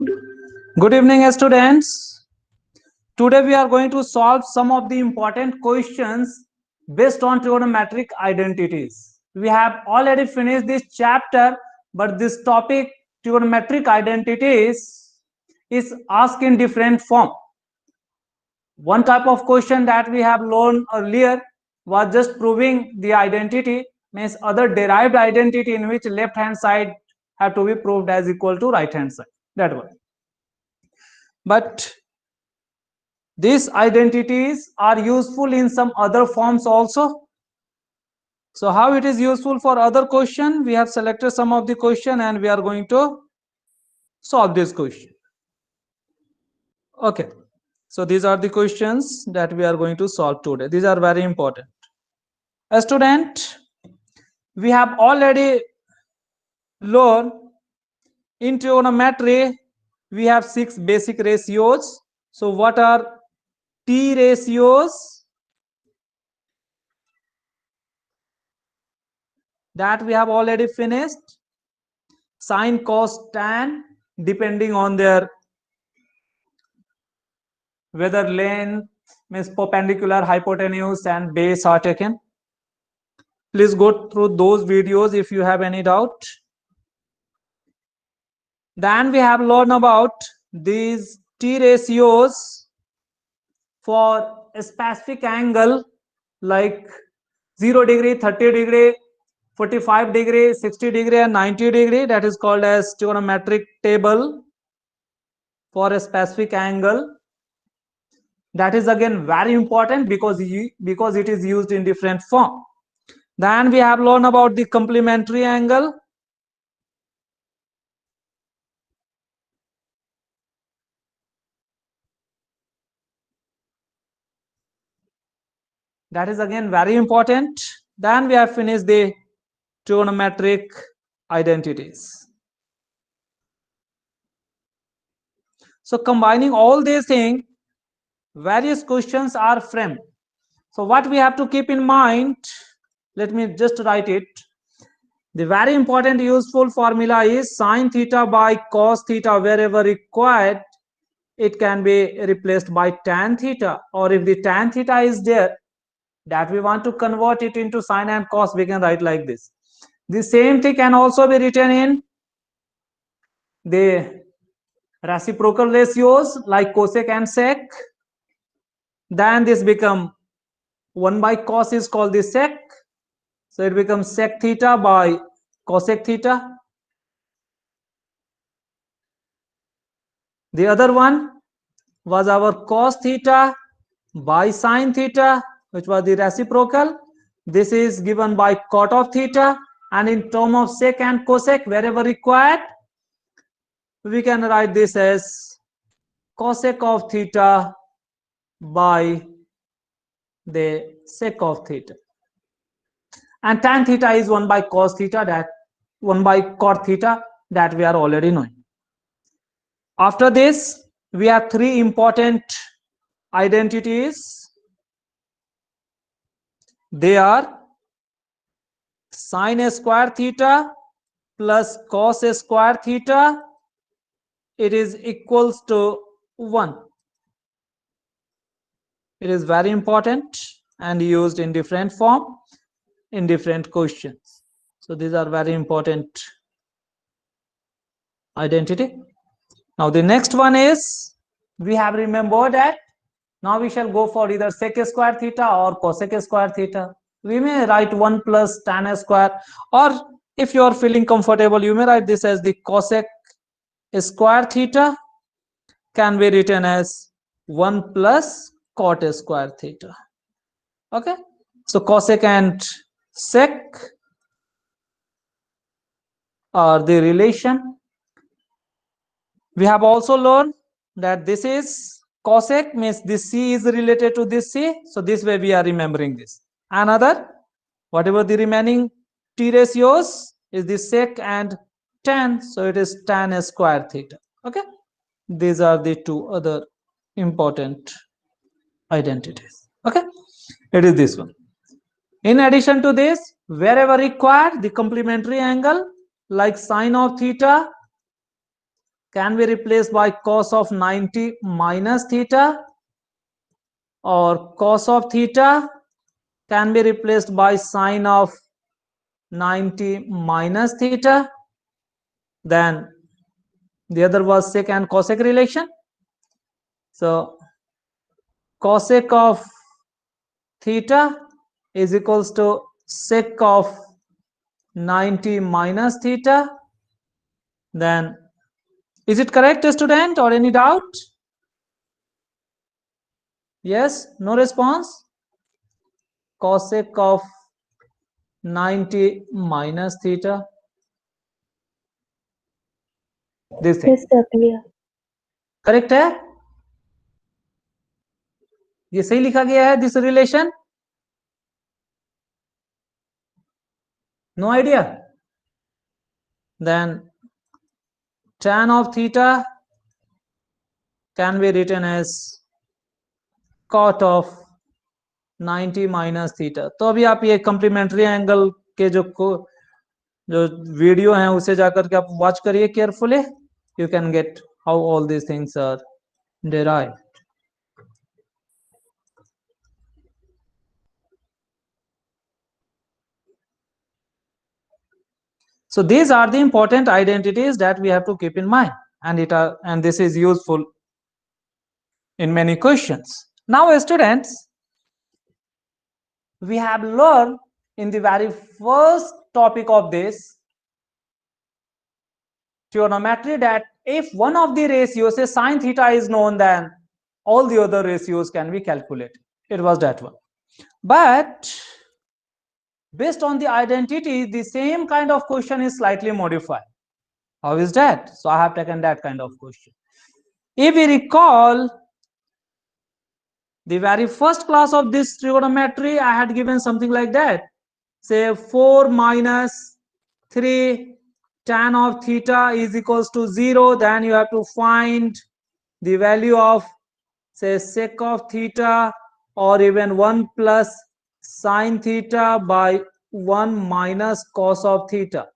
Good evening, students. Today we are going to solve some of the important questions based on trigonometric identities. We have already finished this chapter, but this topic, trigonometric identities, is asked in different form. One type of question that we have learned earlier was just proving the identity, means other derived identity in which left hand side have to be proved as equal to right hand side. That one. But these identities are useful in some other forms also. So how it is useful for other question? We have selected some of the question and we are going to solve this question. Okay. So these are the questions that we are going to solve today. These are very important. A student, we have already learned in trigonometry, we have 6 basic ratios. So what are T ratios? That we have already finished. Sine, cos, tan, depending on their whether length means perpendicular, hypotenuse and base are taken. Please go through those videos if you have any doubt. Then we have learned about these T ratios for a specific angle like 0 degree, 30 degree, 45 degree, 60 degree and 90 degree. That is called as trigonometric table for a specific angle. That is again very important because it is used in different form. Then we have learned about the complementary angle. That is again very important. Then we have finished the trigonometric identities. So combining all these things, various questions are framed. So what we have to keep in mind, let me just write it. The very important useful formula is sine theta by cos theta. Wherever required, it can be replaced by tan theta, or if the tan theta is there that we want to convert it into sine and cos, we can write like this. The same thing can also be written in the reciprocal ratios like cosec and sec. Then this become 1 by cos is called the sec, so it becomes sec theta by cosec theta. The other one was our cos theta by sine theta, which was the reciprocal. This is given by cot of theta, and in term of sec and cosec, wherever required, we can write this as cosec of theta by the sec of theta. And tan theta is 1 by cos theta, that 1 by cot theta, that we are already knowing. After this, we have 3 important identities. They are sine square theta plus cos square theta, it is equals to 1. It is very important and used in different form in different questions. So these are very important identity. Now the next one is, we have remembered that now we shall go for either sec square theta or cosec square theta. We may write 1 plus tan square, or if you are feeling comfortable, you may write this as the cosec square theta can be written as 1 plus cot square theta. Okay, so cosec and sec are the relation. We have also learned that this is cosec, means this c is related to this c, so this way we are remembering this. Another, whatever the remaining t ratios is the sec and tan, so it is tan square theta. Okay, these are the 2 other important identities. Okay, it is this one. In addition to this, wherever required, the complementary angle like sine of theta can be replaced by cos of 90 minus theta, or cos of theta can be replaced by sine of 90 minus theta. Then the other was sec and cosec relation. So cosec of theta is equals to sec of 90 minus theta. Then is it correct, student, or any doubt? Yes, no response. Cosec of 90 minus theta, this thing. Yes, sir, clear. Correct है? ये सही लिखा गया है, this relation? No idea? Then tan of theta can be written as cot of 90 minus theta. तो अभी आप ये कम्प्लीमेंट्री एंगल के जो वीडियो हैं उसे जाकर के आप वॉच करिए carefully. You can get how all these things are derived. So these are the important identities that we have to keep in mind, and this is useful in many questions. Now, students, we have learned in the very first topic of this trigonometry that if one of the ratios, say sine theta, is known, then all the other ratios can be calculated. It was that one. But based on the identity, the same kind of question is slightly modified. How is that? So I have taken that kind of question. If we recall the very first class of this trigonometry, I had given something like that. Say 4 minus 3 tan of theta is equals to 0. Then you have to find the value of, say, sec of theta, or even 1 plus sine theta by 1 minus cos of theta.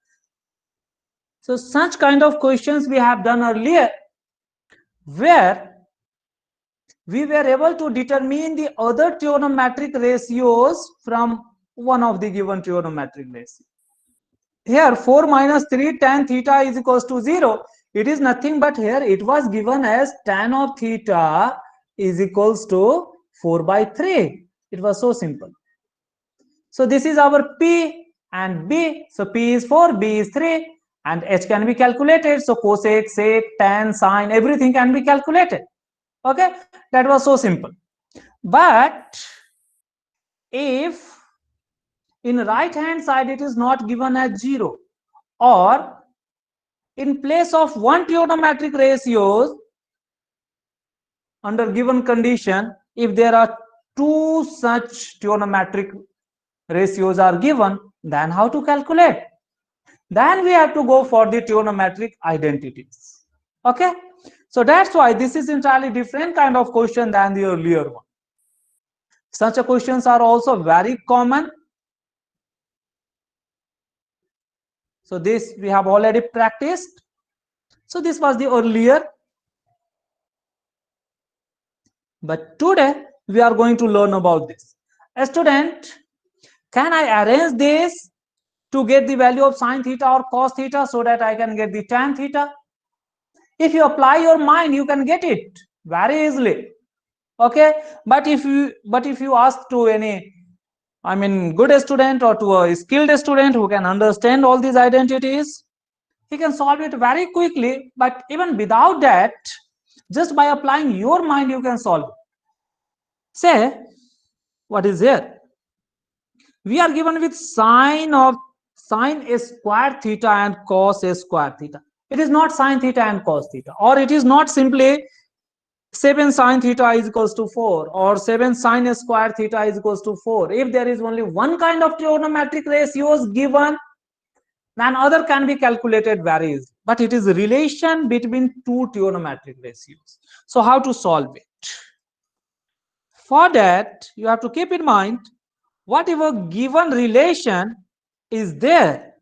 So such kind of questions we have done earlier, where we were able to determine the other trigonometric ratios from one of the given trigonometric ratios. Here 4 minus 3 tan theta is equals to 0. It is nothing but here it was given as tan of theta is equals to 4 by 3. It was so simple. So this is our P and B. So P is 4, B is 3, and H can be calculated. So cosec, sec, tan, sine, everything can be calculated. Okay, that was so simple. But if in right hand side it is not given as 0, or in place of one trigonometric ratios under given condition, if there are two such trigonometric ratios are given, then how to calculate? Then we have to go for the trigonometric identities. Okay, so that's why this is entirely different kind of question than the earlier one. Such questions are also very common. So this we have already practiced. So this was the earlier, but today we are going to learn about this. A student, can I arrange this to get the value of sine theta or cos theta so that I can get the tan theta? If you apply your mind, you can get it very easily. Okay, but if you ask to any, I mean, good student or to a skilled student who can understand all these identities, he can solve it very quickly. But even without that, just by applying your mind, you can solve it. Say, what is here? We are given with sine a square theta and cos a square theta. It is not sine theta and cos theta, or it is not simply 7 sine theta is equals to 4, or 7 sine a square theta is equals to 4. If there is only one kind of trigonometric ratios given, then other can be calculated very easily. But it is a relation between two trigonometric ratios. So how to solve it? For that, you have to keep in mind whatever given relation is there.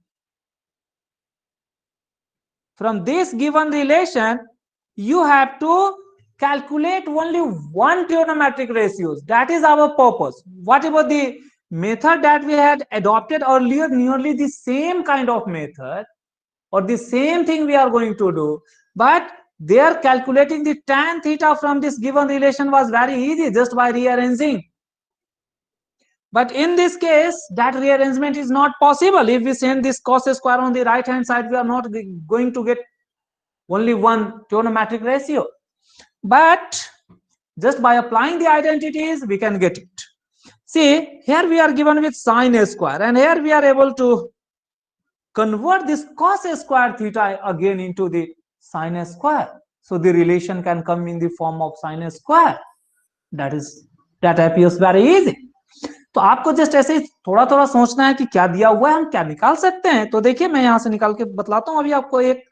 From this given relation, you have to calculate only one trigonometric ratios. That is our purpose. Whatever the method that we had adopted earlier, nearly the same kind of method or the same thing we are going to do, but there calculating the tan theta from this given relation was very easy just by rearranging. But in this case, that rearrangement is not possible. If we send this cos square on the right hand side, we are not going to get only one trigonometric ratio. But just by applying the identities, we can get it. See, here we are given with sine a square, and here we are able to convert this cos square theta again into the sine square. So the relation can come in the form of sine square. That appears very easy. तो आपको just ऐसे ही थोड़ा थोड़ा सोचना है कि क्या दिया हुआ है, हम क्या निकाल सकते हैं. तो देखिए मैं यहां से निकाल के बतलाता हूं अभी आपको. एक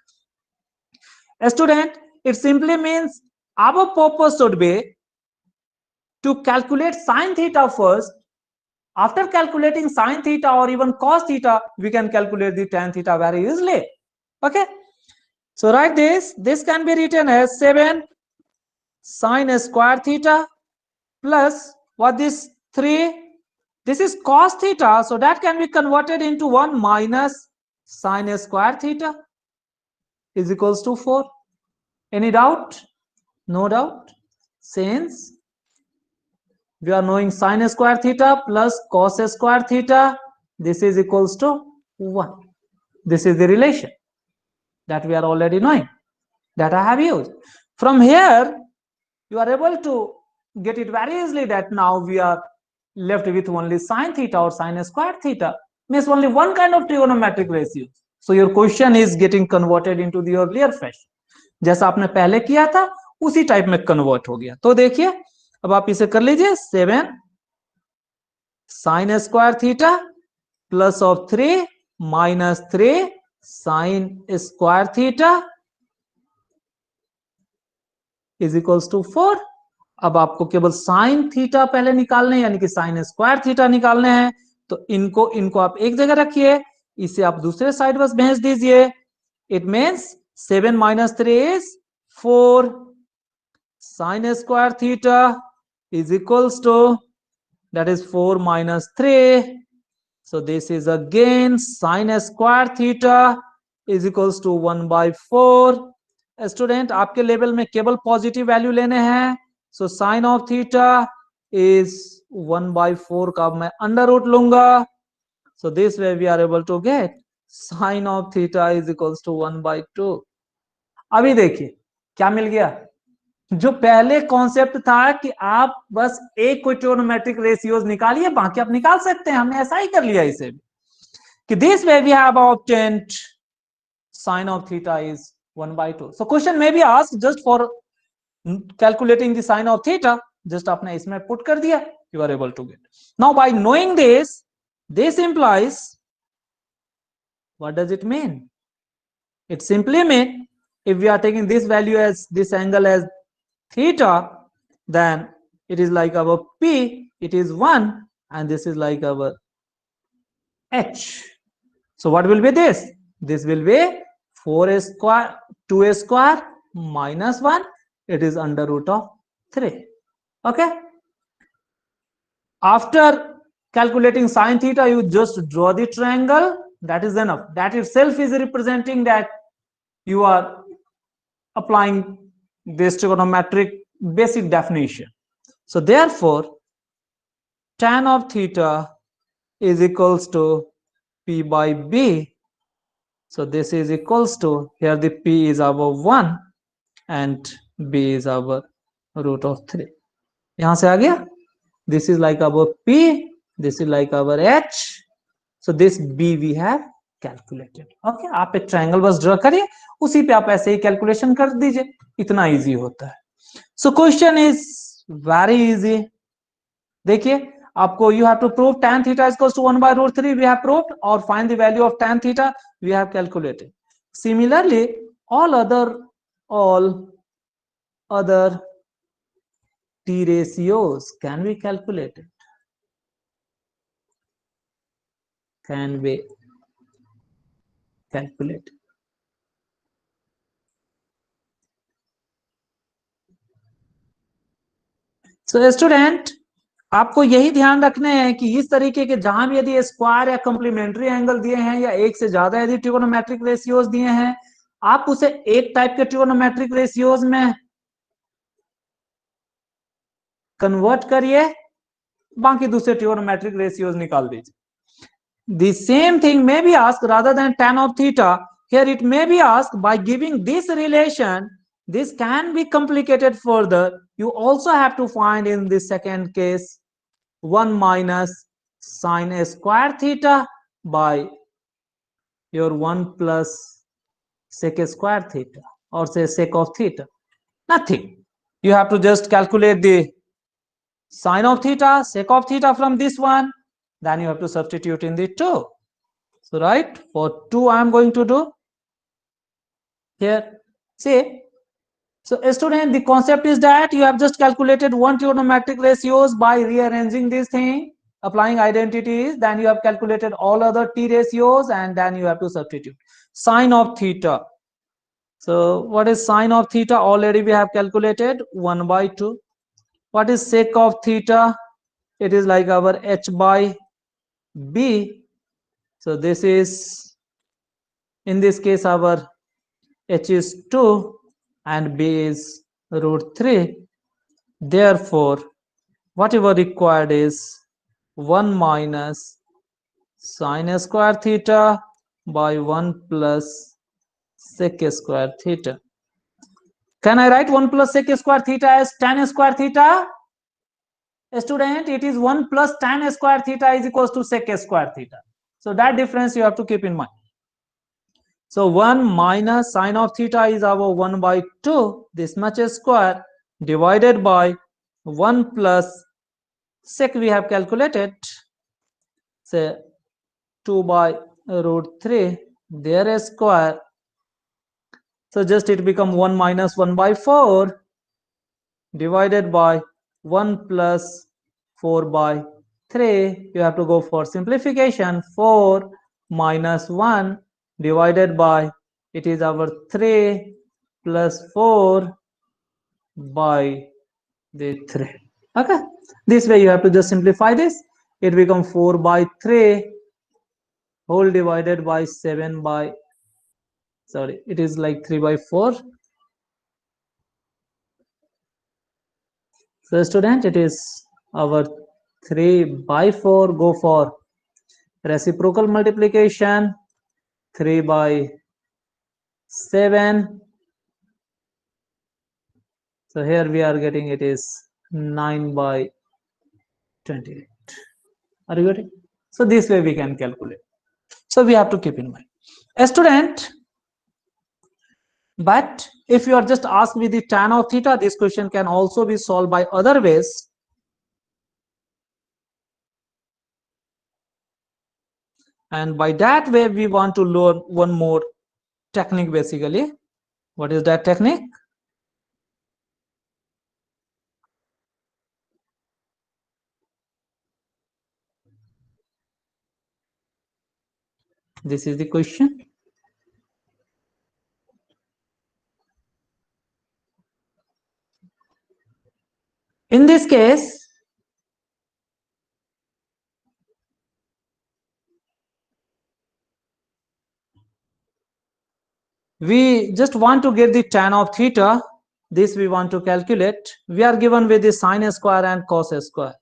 student, it simply means our purpose should be to calculate sine theta first. After calculating sine theta or even cos theta, we can calculate the tan theta very easily. Okay. So write this. This can be written as 7 sine square theta plus what this 3. This is cos theta. So that can be converted into 1 minus sine square theta is equals to 4. Any doubt? No doubt. Since we are knowing sine square theta plus cos square theta, this is equals to 1. This is the relation that we are already knowing, that I have used. From here, you are able to get it very easily that now we are left with only sine theta or sine square theta, means only one kind of trigonometric ratio. So your question is getting converted into the earlier fashion. जैसा आपने पहले किया था उसी type में convert हो गया. तो देखिए अब आप इसे कर लीजिए. 7 sin square theta plus of 3 minus 3 sin square theta is equals to 4. अब आपको केवल साइन थीटा पहले निकालने यानी कि साइन स्क्वायर थीटा निकालने हैं. तो इनको आप एक जगह रखिए, इसे आप दूसरे साइड बस भेज दीजिए. It means 7 minus 3 is 4 sin square theta is equals to, that is 4 minus 3. So this is again sine square theta is equals to 1 by 4. Student आपके लेवल में केवल पॉजिटिव वैल्यू लेने हैं. So sine of theta is 1 by 4 का मैं under root लूंगा. So this way we are able to get sine of theta is equals to 1 by 2. अभी देखिए क्या मिल गया. जो पहले कॉन्सेप्ट था कि आप बस एक कोई ट्रिगोनोमेट्रिक रेशियोज निकालिए, बाकी आप निकाल सकते हैं, हमने ऐसा ही कर लिया इसे भी कि this way we have obtained sin of theta is 1 by 2. So question may be asked just for calculating the sin of theta, just आपने इसमें put कर दिया, you are able to get. Now by knowing this implies, what does it mean? It simply means if we are taking this value as this angle as theta, then it is like our p, it is 1, and this is like our h. So what will be this? This will be 4a square 2a square minus 1. It is under root of 3. Okay. After calculating sine theta, you just draw the triangle. That is enough. That itself is representing that you are applying this trigonometric basic definition. So therefore, tan of theta is equals to p by b. So this is equals to, here the p is our 1 and b is our root of 3. यहाँ से आ गया. This is like our p, this is like our h. So this b we have calculated. Okay, आप एक triangle बस draw करिए, उसी पे आप ऐसे ही कैलकुलेशन कर दीजिए, इतना इजी होता है. So question is very easy. देखिए आपको you have to prove tan theta is equals to 1 by root 3 we have proved, or find the value of tan theta we have calculated. Similarly, all other t ratios can be calculated. Can be calculated. So student, आपको यही ध्यान रखने हैं कि इस तरीके के जहां भी यदि स्क्वायर या कॉम्प्लीमेंट्री एंगल दिए हैं या एक से ज्यादा यदि ट्रिगोनोमेट्रिक रेशियोज दिए हैं, आप उसे एक टाइप के ट्रिगोनोमेट्रिक रेशियोज में कन्वर्ट करिए, बाकी दूसरे ट्रिगोनोमेट्रिक रेशियोज निकाल दीजिए. The same thing may be asked rather than tan of theta. Here it may be asked by giving this relation. This can be complicated further. You also have to find in the second case 1 minus sine square theta by your 1 plus sec square theta, or say sec of theta. Nothing. You have to just calculate the sine of theta, sec of theta from this one. Then you have to substitute in the 2. So right, for 2 I am going to do here. See, so student, the concept is that you have just calculated one trigonometric ratios by rearranging this thing, applying identities. Then you have calculated all other t ratios, and then you have to substitute sine of theta. So what is sine of theta? Already we have calculated 1 by 2. What is sec of theta? It is like our h by b. So this is, in this case, our h is 2 and b is root 3. Therefore, whatever required is 1 minus sine square theta by 1 plus sec square theta. Can I write 1 plus sec square theta as tan square theta? Student, it is 1 plus tan square theta is equals to sec square theta. So that difference you have to keep in mind. So 1 minus sine of theta is our 1 by 2, this much square, divided by 1 plus sec we have calculated, say 2 by root 3, their square. So just it become 1 minus 1 by 4 divided by 1 plus 4 by 3. You have to go for simplification. 4 minus 1 divided by, it is our 3 plus 4 by the 3. Okay, this way you have to just simplify this. It becomes 4 by 3 whole divided by 7 by, sorry, it is like 3 by 4. So student, it is our 3 by 4. Go for reciprocal multiplication. 3 by 7. So here we are getting, it is 9 by 28. Are you getting? So this way we can calculate. So we have to keep in mind. A student, but if you are just asked with the tan of theta, this question can also be solved by other ways. And by that way, we want to learn one more technique basically. What is that technique? This is the question. In this case, we just want to get the tan of theta. This we want to calculate. We are given with the sine square and cos square.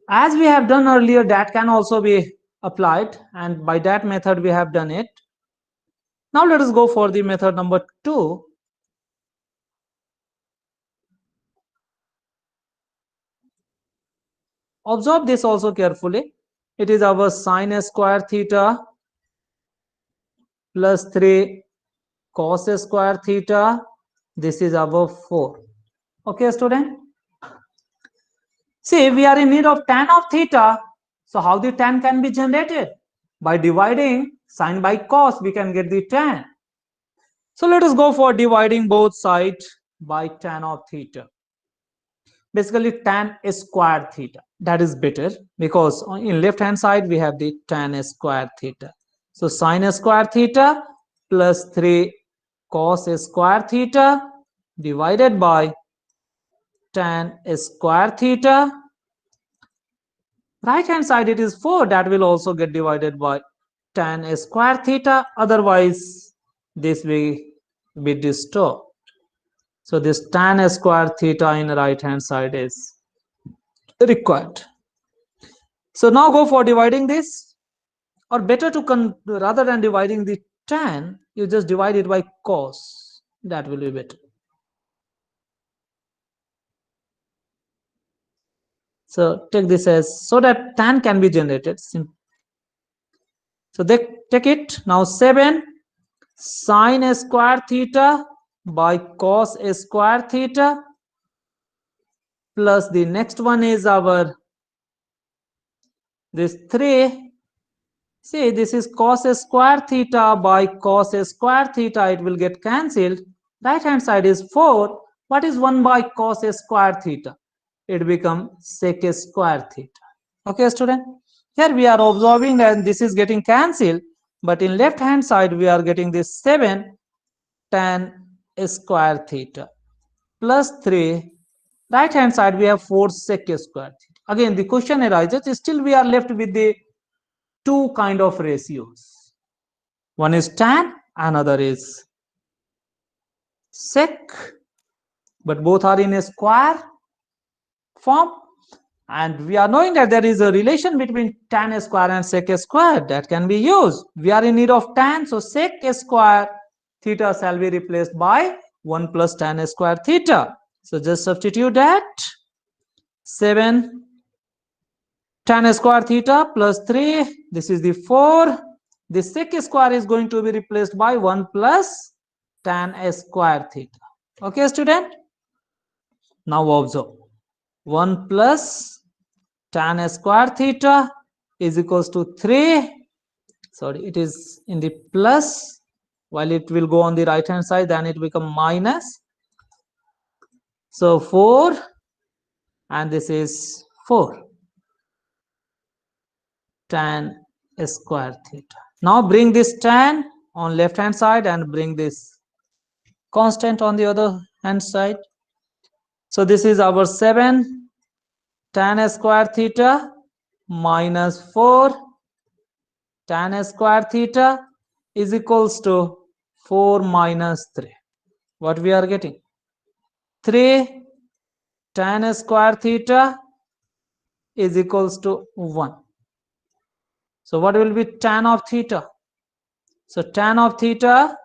As we have done earlier, that can also be applied, and by that method we have done it. Now let us go for the method number 2. Observe this also carefully. It is our sine square theta plus 3 cos square theta. This is our 4. Okay, student? See, we are in need of tan of theta. So how the tan can be generated? By dividing sine by cos, we can get the tan. So let us go for dividing both sides by tan of theta. Basically tan square theta. That is better because in left hand side we have the tan square theta. So sine square theta plus 3 cos square theta divided by tan square theta. Right hand side it is 4, that will also get divided by tan square theta, otherwise this will be disturbed. So this tan square theta in the right hand side is required. So now go for dividing this, or better to rather than dividing the tan, you just divide it by cos. That will be better. So take this as, so that tan can be generated. So they take it now, 7 sine square theta by cos square theta, plus the next one is our this 3. See, this is cos square theta by cos square theta, it will get cancelled. Right hand side is 4. What is 1 by cos square theta? It becomes sec square theta. Okay, student? Here we are observing that this is getting cancelled, but in left hand side we are getting this 7 tan square theta plus 3. Right hand side we have 4 sec square theta. Again, the question arises, still we are left with the two kind of ratios. One is tan, another is sec, but both are in a square form, and we are knowing that there is a relation between tan square and sec square that can be used. We are in need of tan, so sec square theta shall be replaced by 1 plus tan square theta. So just substitute that, 7 tan square theta plus 3, this is the 4. The sec square is going to be replaced by 1 plus tan square theta. Okay, student? Now observe, 1 plus tan square theta is equals to 3. Sorry, it is in the plus, while it will go on the right hand side, then it become minus. So 4, and this is 4 tan square theta. Now bring this tan on left hand side and bring this constant on the other hand side. So this is our 7 tan square theta minus 4 tan square theta is equals to 4 minus 3. What we are getting? 3 tan square theta is equals to 1. So what will be tan of theta? So tan of theta,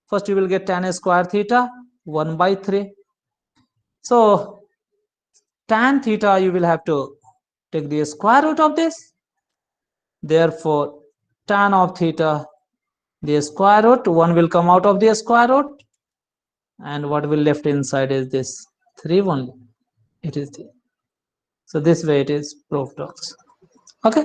first you will get tan square theta 1 by 3. So tan theta, you will have to take the square root of this. Therefore tan of theta, the square root, 1 will come out of the square root, and what will left inside is this 3 only. It is there. So this way it is proved also. Okay,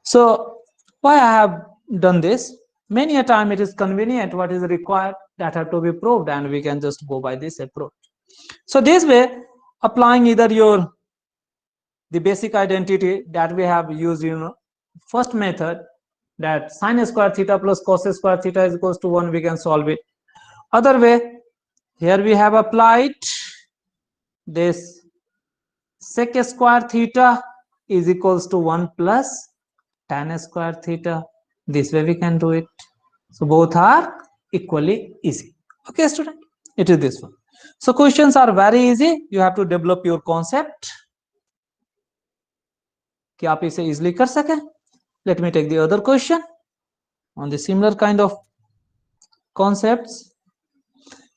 so why I have done this? Many a time it is convenient, what is required that have to be proved, and we can just go by this approach. So this way, applying either the basic identity that we have used in first method, that sine square theta plus cos square theta is equals to 1, we can solve it. Other way, here we have applied this sec square theta is equals to 1 plus tan square theta. This way we can do it. So both are equally easy. Okay, student, it is this one. So questions are very easy. You have to develop your concept कि आप इसे easily कर सके. Let me take the other question on the similar kind of concepts.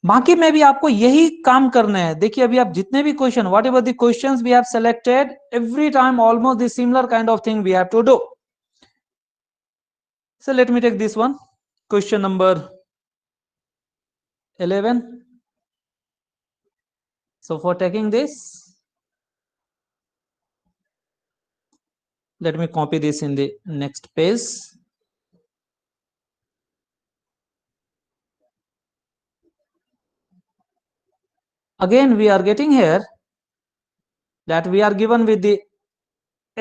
बाकी में भी आपको यही काम करना है. देखिए अभी आप जितने भी question, whatever the questions we have selected, every time almost the similar kind of thing we have to do. So let me take this one, question number 11. So for taking this, let me copy this in the next page. Again we are getting here that we are given with the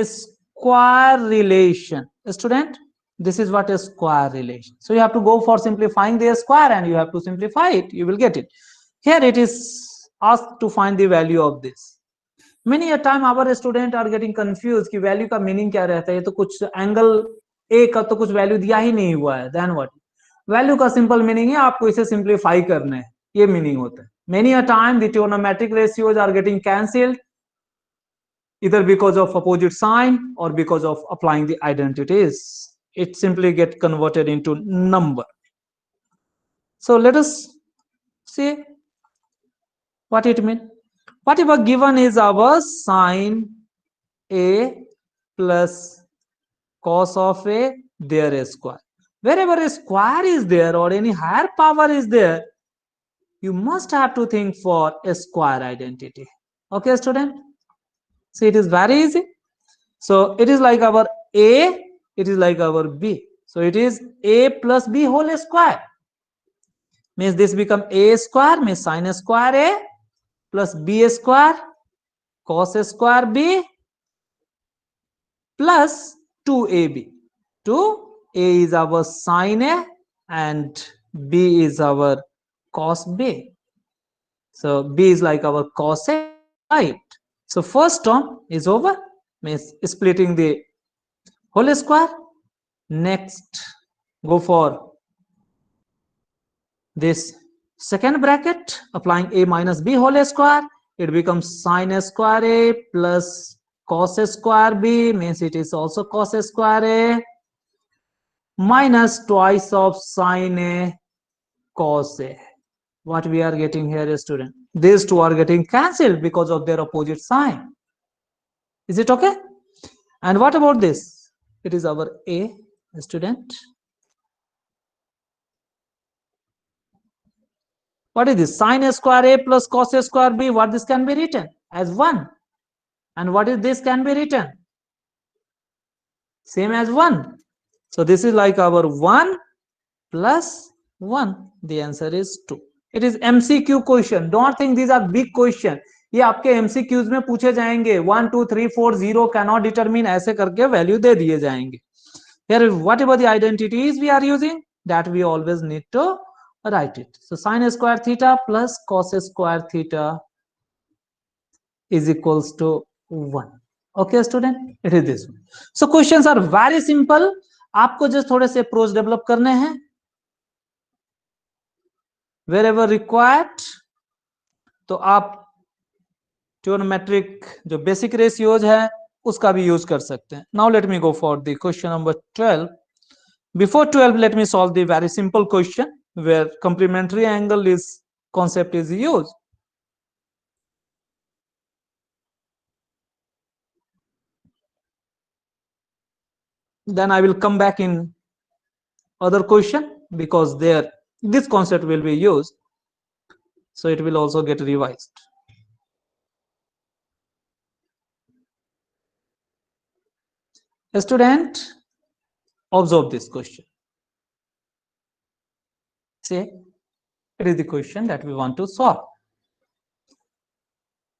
square relation. Student, this is what a square relation. So you have to go for simplifying the square, and you have to simplify it, you will get it. Here it is asked to find the value of this. Many a time our student are getting confused कि value का meaning क्या रहता है. ये तो कुछ angle A का तो कुछ वैल्यू दिया ही नहीं हुआ है. Then what? वैल्यू का सिंपल मीनिंग है आपको इसे सिंप्लीफाई करना है. ये मीनिंग होता है. Many a time the trigonometric ratios are getting cancelled either because of opposite sign or because of applying the identities. It simply get converted into number. So let us see what it means. Whatever given is our sine a plus cos of a their square. Wherever a square is there or any higher power is there, you must have to think for a square identity. Okay, student? See, it is very easy. So it is like our a, it is like our b. So it is a plus b whole square. Means this become a square, means sine square a plus b square cos square b plus 2ab. 2a is our sine a and b is our cos b. So b is like our cos a, right? So first term is over, means splitting the whole square. Next, go for this second bracket, applying a minus b whole square. It becomes sine square a plus cos square b, means it is also cos square a minus twice of sine a cos a. What we are getting here, student? These two are getting cancelled because of their opposite sign. Is it okay? And what about this? It is our a, student. What is this? Sine square a plus cos square b. What this can be written? As 1. And what is this can be written? Same as 1. So this is like our 1 plus 1. The answer is 2. It is MCQ question. Don't think these are big question. ये आपके MCQs में पूछे जाएंगे. 1 2 3 4 0 cannot determine, ऐसे करके value दे दिए जाएंगे. Here whatever the identities we are using, that we always need to write it. So sine square theta plus cos square theta is equals to 1. Okay student, it is this one. So questions are very simple. आपको just थोड़े से pros develop करने हैं. Wherever required, तो आप trigonometric जो basic ratios है उसका भी यूज कर सकते हैं. Now let me go for the question number 12. Before 12, let me solve the very simple question where complementary angle is concept is used. Then I will come back in other question because there this concept will be used, so it will also get revised. A student, observe this question. See, it is the question that we want to solve.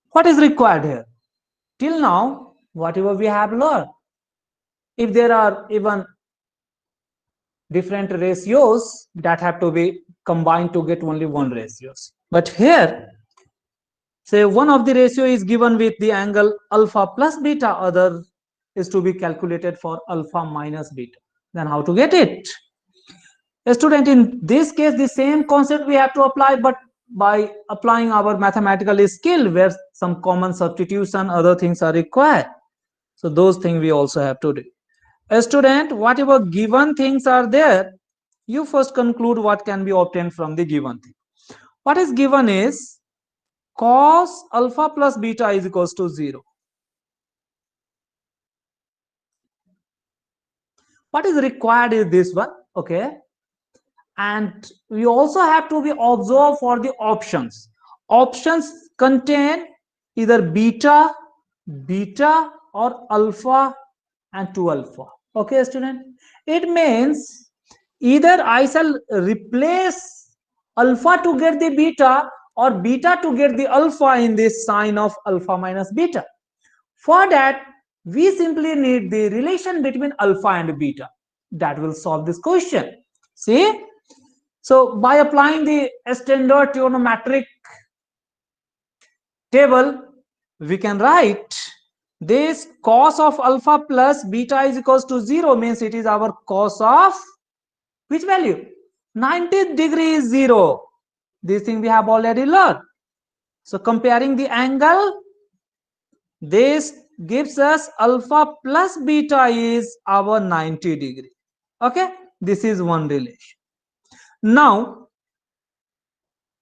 What is required here? Till now, whatever we have learned, if there are even different ratios that have to be combined to get only one ratios. But here, say one of the ratio is given with the angle alpha plus beta, other is to be calculated for alpha minus beta. Then how to get it? A student, in this case, the same concept we have to apply, but by applying our mathematical skill where some common substitution, other things are required. So those things we also have to do. A student, whatever given things are there, you first conclude what can be obtained from the given thing. What is given is cos alpha plus beta is equals to 0. What is required is this one, okay? And we also have to be observed for the options. Options contain either beta, beta or alpha and 2 alpha. Okay, student? It means either I shall replace alpha to get the beta or beta to get the alpha in this sign of alpha minus beta. For that, we simply need the relation between alpha and beta. That will solve this question. See? So by applying the standard trigonometric table, we can write this cos of alpha plus beta is equals to 0, means it is our cos of which value? 90 degree is 0. This thing we have already learned. So comparing the angle, this gives us alpha plus beta is our 90 degree. Okay, this is one relation. Now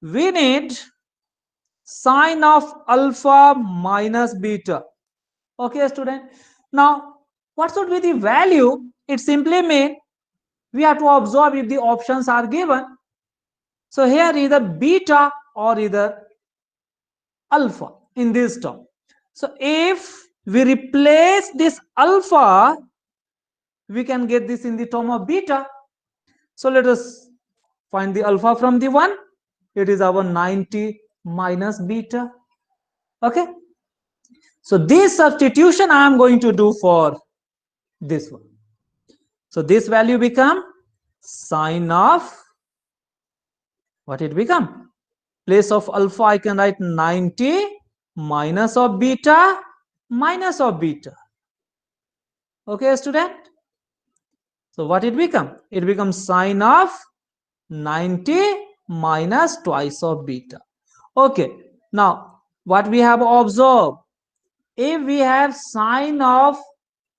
we need sine of alpha minus beta. Okay, student. Now what should be the value? It simply means we have to observe if the options are given. So here either beta or either alpha in this term. So if we replace this alpha, we can get this in the term of beta. So let us find the alpha from the one. It is our 90 minus beta. Okay. So this substitution I am going to do for this one. So this value become sine of, what it become? Place of alpha I can write 90 minus of beta minus of beta. Okay, student. So what it become? It becomes sine of 90 minus twice of beta. Okay. Now what we have observed, if we have sine of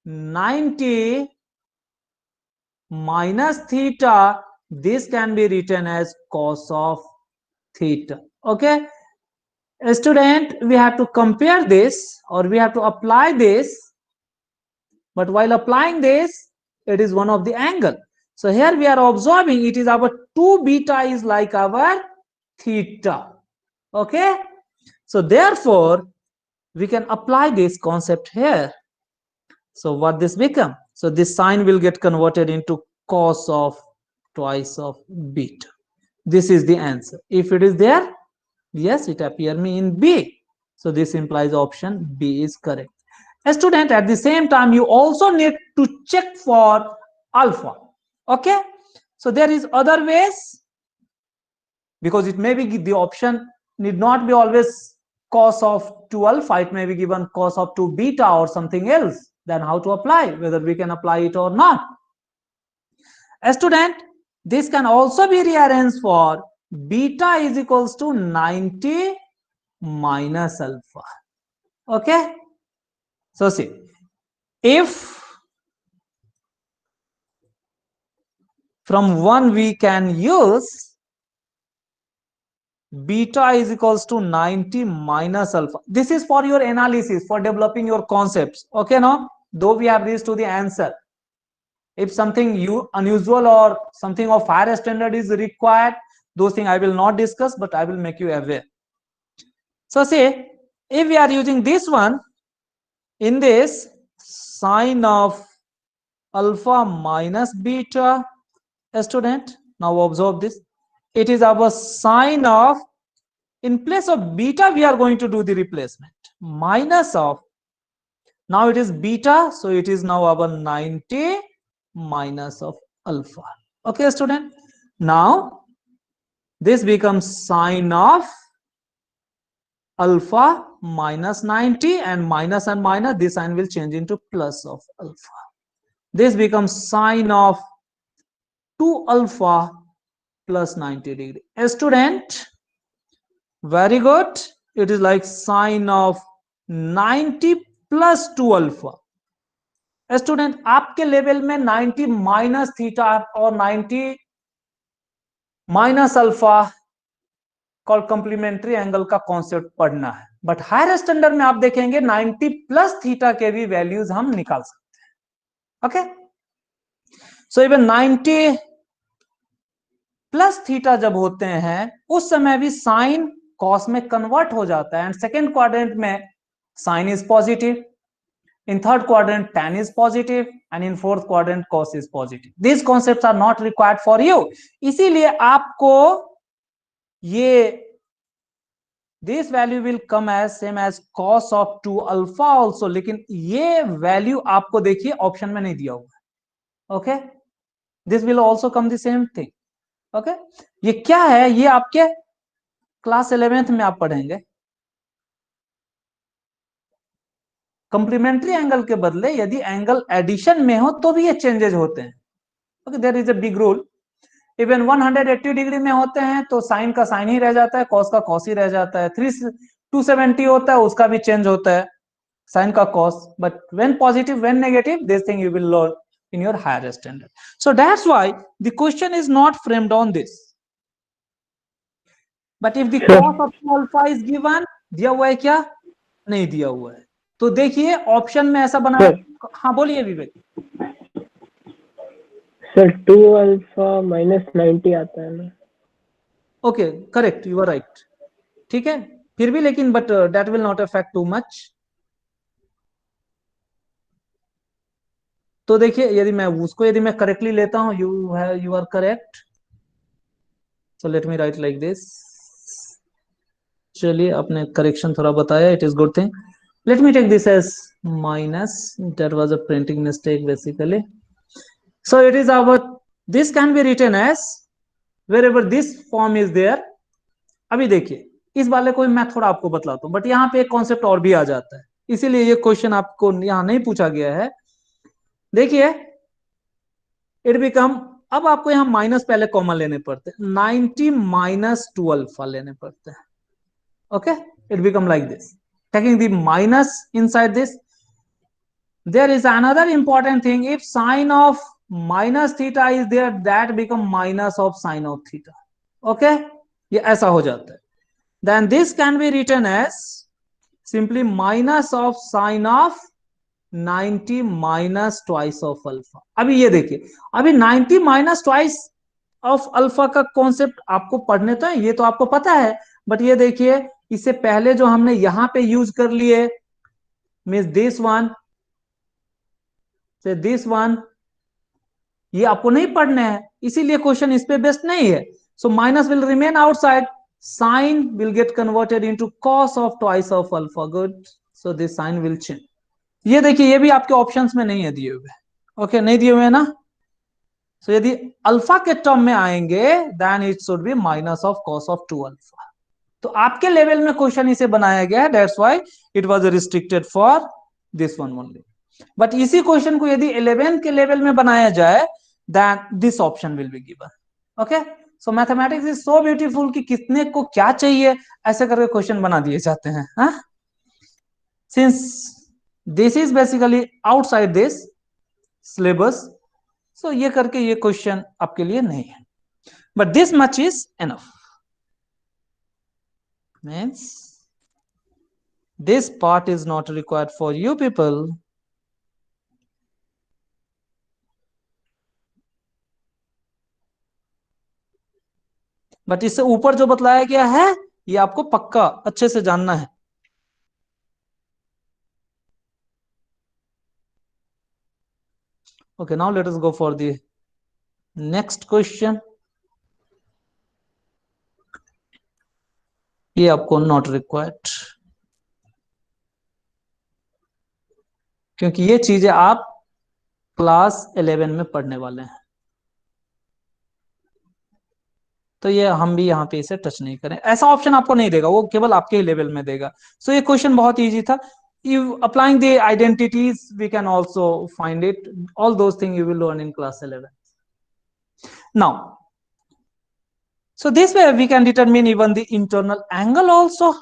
90 minus theta, this can be written as cos of theta. Okay, student, we have to compare this or we have to apply this, but while applying this, it is one of the angle. So here we are observing it is our 2 beta is like our theta. Okay, so therefore we can apply this concept here. So what this become? So this sign will get converted into cos of twice of beta. This is the answer. If it is there, yes, it appear me in B. So this implies option B is correct. A student, at the same time, you also need to check for alpha. Okay, so there is other ways, because it may be the option need not be always cos of 2 alpha, it may be given cos of 2 beta or something else. Then how to apply, whether we can apply it or not. A student, this can also be rearranged for beta is equals to 90 minus alpha. Okay, so see, if from 1 we can use beta is equals to 90 minus alpha. This is for your analysis, for developing your concepts. Okay, now though we have reached to the answer, if something unusual or something of higher standard is required, those things I will not discuss, but I will make you aware. So say if we are using this one, in this sine of alpha minus beta, a student, now observe this, it is our sine of, in place of beta we are going to do the replacement, minus of, now it is beta, so it is now our 90 minus of alpha. Okay, student, now this becomes sine of alpha minus 90, and minus this sign will change into plus of alpha. This becomes sine of 2 alpha plus 90 degree. A student, very good, it is like sine of 90 plus 2 alpha. A student, आपके level में 90 minus theta और 90 minus alpha call complementary angle का concept पढ़ना है, but higher standard में आप देखेंगे 90 plus theta के भी वैल्यूज हम निकाल सकते हैं. Okay, so even 90 plus theta जब होते हैं उस समय भी साइन कॉस में कन्वर्ट हो जाता है, एंड सेकेंड क्वाड्रेंट में sine is positive, in third quadrant tan is positive, and in fourth quadrant cos is positive. These concepts are not required for you. इसीलिए आपको ये this value will come as same as cos of 2 alpha also, लेकिन ये value आपको देखिए option में नहीं दिया हुआ. Okay, this will also come the same thing. Okay, ये क्या है, ये आपके क्लास 11th में आप पढ़ेंगे. कंप्लीमेंट्री एंगल के बदले यदि एंगल एडिशन में हो तो भी ये चेंजेस होते हैं. Okay, there is a big rule. Even 180 degree में होते हैं तो साइन का साइन ही रह जाता है, कॉस का कॉस ही रह जाता है. 270 होता है उसका भी चेंज होता है, साइन का cos. But when positive, when negative, this thing you will learn in your higher standard. So that's why the question is not framed on this. But if the cos of alpha is given, दिया हुआ है क्या? नहीं दिया हुआ है. तो देखिए ऑप्शन में ऐसा बना है. हाँ बोलिए विवेक. सर 2 अल्फा -90 आता है ना. Okay, correct, you are right. ठीक है, फिर भी लेकिन but that will not affect too much. तो देखिए यदि मैं उसको यदि मैं करेक्टली लेता हूं, you are correct. So let me write like this. चलिए, आपने करेक्शन थोड़ा बताया, it is good thing. Let me take this as minus. That was a printing mistake basically. So it is our, this can be written as wherever this form is there. अभी देखिए इस वाले को मैं थोड़ा आपको बतलाता हूं, बट यहाँ पे एक कॉन्सेप्ट और भी आ जाता है, इसीलिए ये क्वेश्चन आपको यहाँ नहीं पूछा गया है. देखिए इट बिकम, अब आपको यहाँ माइनस पहले कॉमन लेने पड़ते हैं, 90 - 2 अल्फा लेने पड़ते हैं. Okay, it become like this, taking the minus inside this. There is another important thing, if sine of minus theta is there, that become minus of sine of theta. Okay, ये ऐसा हो जाता है. Then this can be written as simply minus of sine of 90 minus twice of alpha. अभी ये देखिए, अभी 90 minus twice of alpha का कॉन्सेप्ट आपको पढ़ने तो है, ये तो आपको पता है, बट ये देखिए इससे पहले जो हमने यहां पे यूज कर लिए, मीन्स दिस वन से दिस वन, ये आपको नहीं पढ़ने हैं, इसीलिए क्वेश्चन इस पे बेस्ड नहीं है. So minus will remain outside, sine will get converted into cos of twice of alpha. Good, so this sine will change. ये देखिए ये भी आपके ऑप्शंस में नहीं है दिए हुए. ओके, नहीं दिए हुए है ना. सो यदि अल्फा के टर्म में आएंगे then it should be minus of cos of 2 alpha. तो आपके लेवल में क्वेश्चन इसे बनाया गया है, that's why it was restricted for this one only. But इसी क्वेश्चन को यदि 11 के लेवल में बनाया जाए then this option will be given. Okay, so mathematics is so beautiful कि कितने को क्या चाहिए ऐसे करके क्वेश्चन बना दिए जाते हैं. Since this is basically outside this syllabus, so ये करके ये क्वेश्चन आपके लिए नहीं है, but this much is enough. Means this part is not required for you people. But इससे ऊपर जो बतलाया गया है ये आपको पक्का अच्छे से जानना है. Okay, now let us go for the next question. ये आपको नॉट रिक्वायर्ड, क्योंकि ये चीजें आप क्लास 11 में पढ़ने वाले हैं, तो ये हम भी यहाँ पे इसे टच नहीं करें. ऐसा ऑप्शन आपको नहीं देगा, वो केवल आपके ही लेवल में देगा. सो ये क्वेश्चन बहुत इजी था. You applying the identities, we can also find it. All those things you will learn in class 11. Now, so this way we can determine even the internal angle also.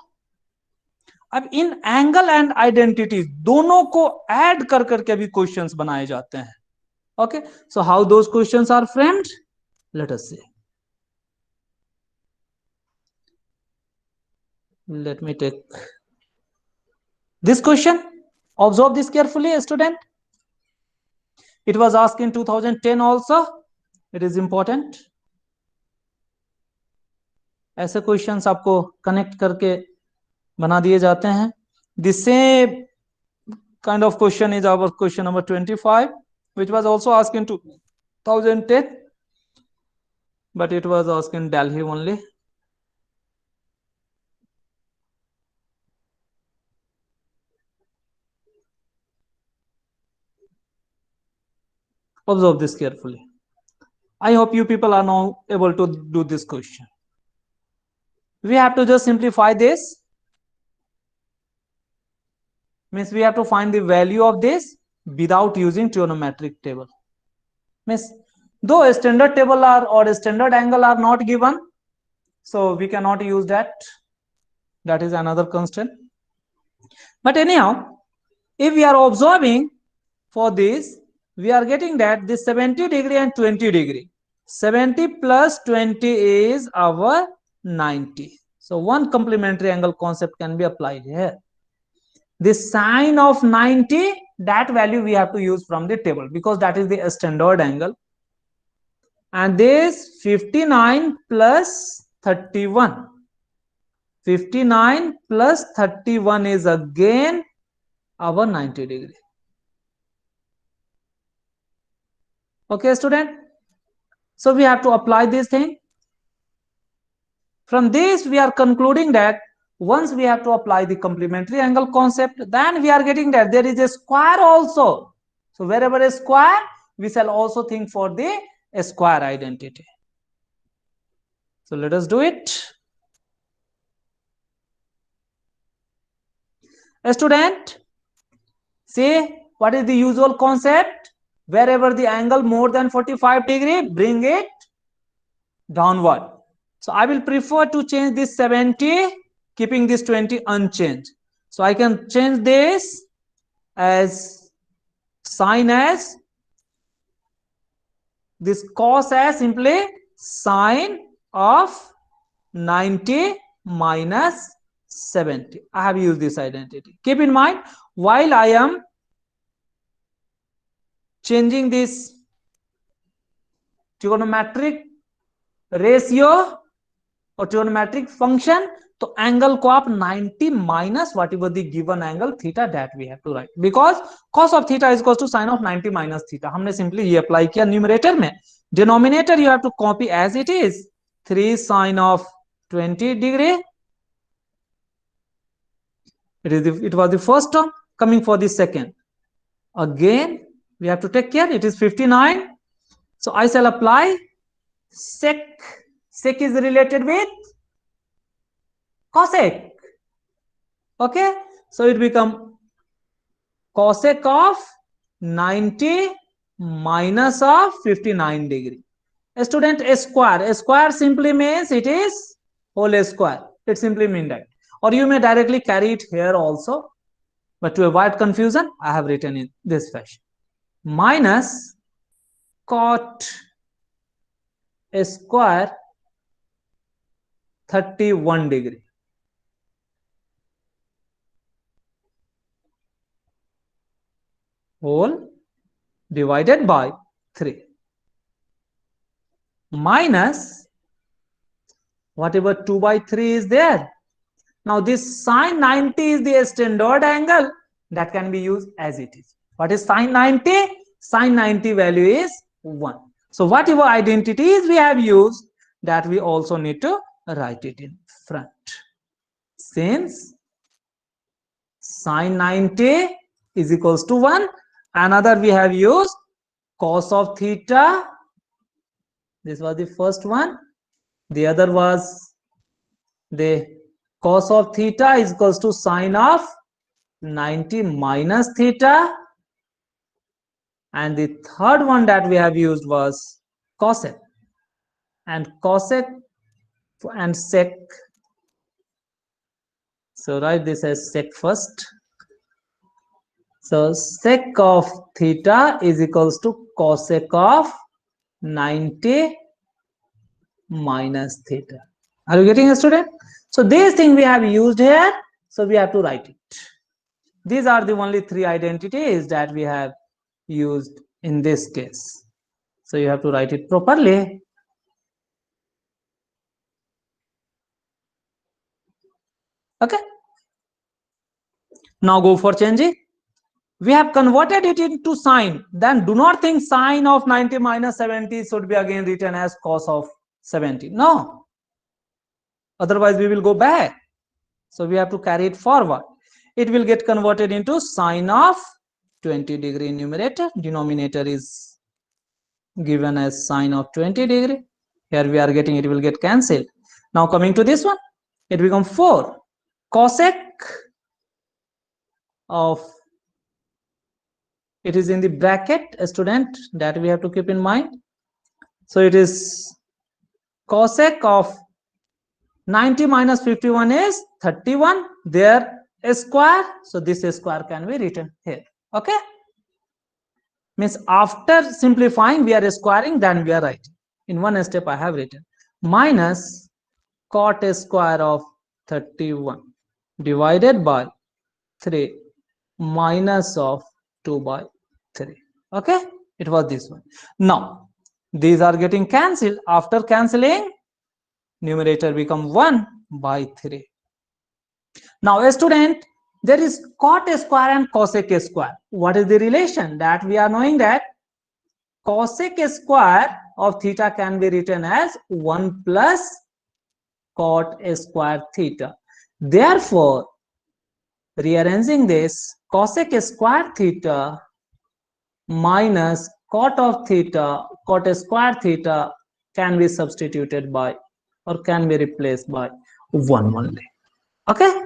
अब इन angle and identity दोनों को add कर करके भी questions बनाए जाते हैं. Okay, so how those questions are framed, let us see. Let me take this question. Observe this carefully, student. It was asked in 2010 also. It is important. ऐसे questions आपको कनेक्ट करके बना दिए जाते हैं. The same kind of question is our question number 25, which was also asked in 2010, but it was asked in Delhi only. Observe this carefully. I hope you people are now able to do this question. We have to just simplify this. Means we have to find the value of this without using trigonometric table. Means though a standard table are or a standard angle are not given, so we cannot use that. That is another constraint. But anyhow, if we are observing for this, we are getting that this 70 degree and 20 degree. 70 plus 20 is our 90. So one complementary angle concept can be applied here. The sine of 90, that value we have to use from the table because that is the standard angle. And this 59 plus 31. 59 plus 31 is again our 90 degree. Okay, student? So we have to apply this thing. From this, we are concluding that once we have to apply the complementary angle concept, then we are getting that there is a square also. So wherever a square, we shall also think for the square identity. So let us do it. A student, see what is the usual concept? Wherever the angle more than 45 degree, bring it downward. So I will prefer to change this 70, keeping this 20 unchanged. So I can change this as sine as, this cos as simply sine of 90 minus 70. I have used this identity. Keep in mind, while I am changing this trigonometric ratio or trigonometric function, तो angle को आप 90 minus whatever the given angle theta that we have to write because cos of theta is equal to sine of 90 minus theta. हमने simply ये apply किया numerator में. Denominator you have to copy as it is 3 sine of 20 degree. It was the first term. Coming for the second, again we have to take care. It is 59. So I shall apply sec. Sec is related with cosec. Okay, so it become cosec of 90 minus of 59 degree. A student, a square simply means it is whole square. It simply means that, or you may directly carry it here also, but to avoid confusion I have written in this fashion. Minus cot a square 31 degree. Whole divided by 3 minus whatever 2 by 3 is there. Now this sine 90 is the standard angle that can be used as it is. What is sine 90? Sine 90 value is 1. So whatever identities we have used, that we also need to write it in front. Since sine 90 is equals to 1, another we have used cos of theta. This was the first one. The other was the cos of theta is equals to sine of 90 minus theta. And the third one that we have used was cosec. And cosec and sec. So write this as sec first. So sec of theta is equals to cosec of 90 minus theta. Are you getting it, student? So this thing we have used here, so we have to write it. These are the only 3 identities that we have used in this case. So you have to write it properly. Okay. Now go for changing. We have converted it into sine. Then do not think sine of 90 minus 70 should be again written as cos of 70. No. Otherwise we will go back. So we have to carry it forward. It will get converted into sine of 20 degree numerator. Denominator is given as sine of 20 degree. Here we are getting, it will get cancelled. Now coming to this one, it becomes 4 cosec of, it is in the bracket, a student, that we have to keep in mind. So it is cosec of 90 minus 51 is 31, their square, so this square can be written here. Okay, means after simplifying we are squaring, then we are writing. In one step I have written minus cot square of 31 divided by 3 minus of 2 by 3. Okay, it was this one. Now these are getting cancelled. After cancelling, numerator become 1 by 3. Now a student, there is cot square and cosec square. What is the relation? That we are knowing that cosec square of theta can be written as 1 plus cot square theta. Therefore, rearranging this, cosec square theta minus cot of theta, cot square theta can be substituted by, or can be replaced by 1 only. Okay,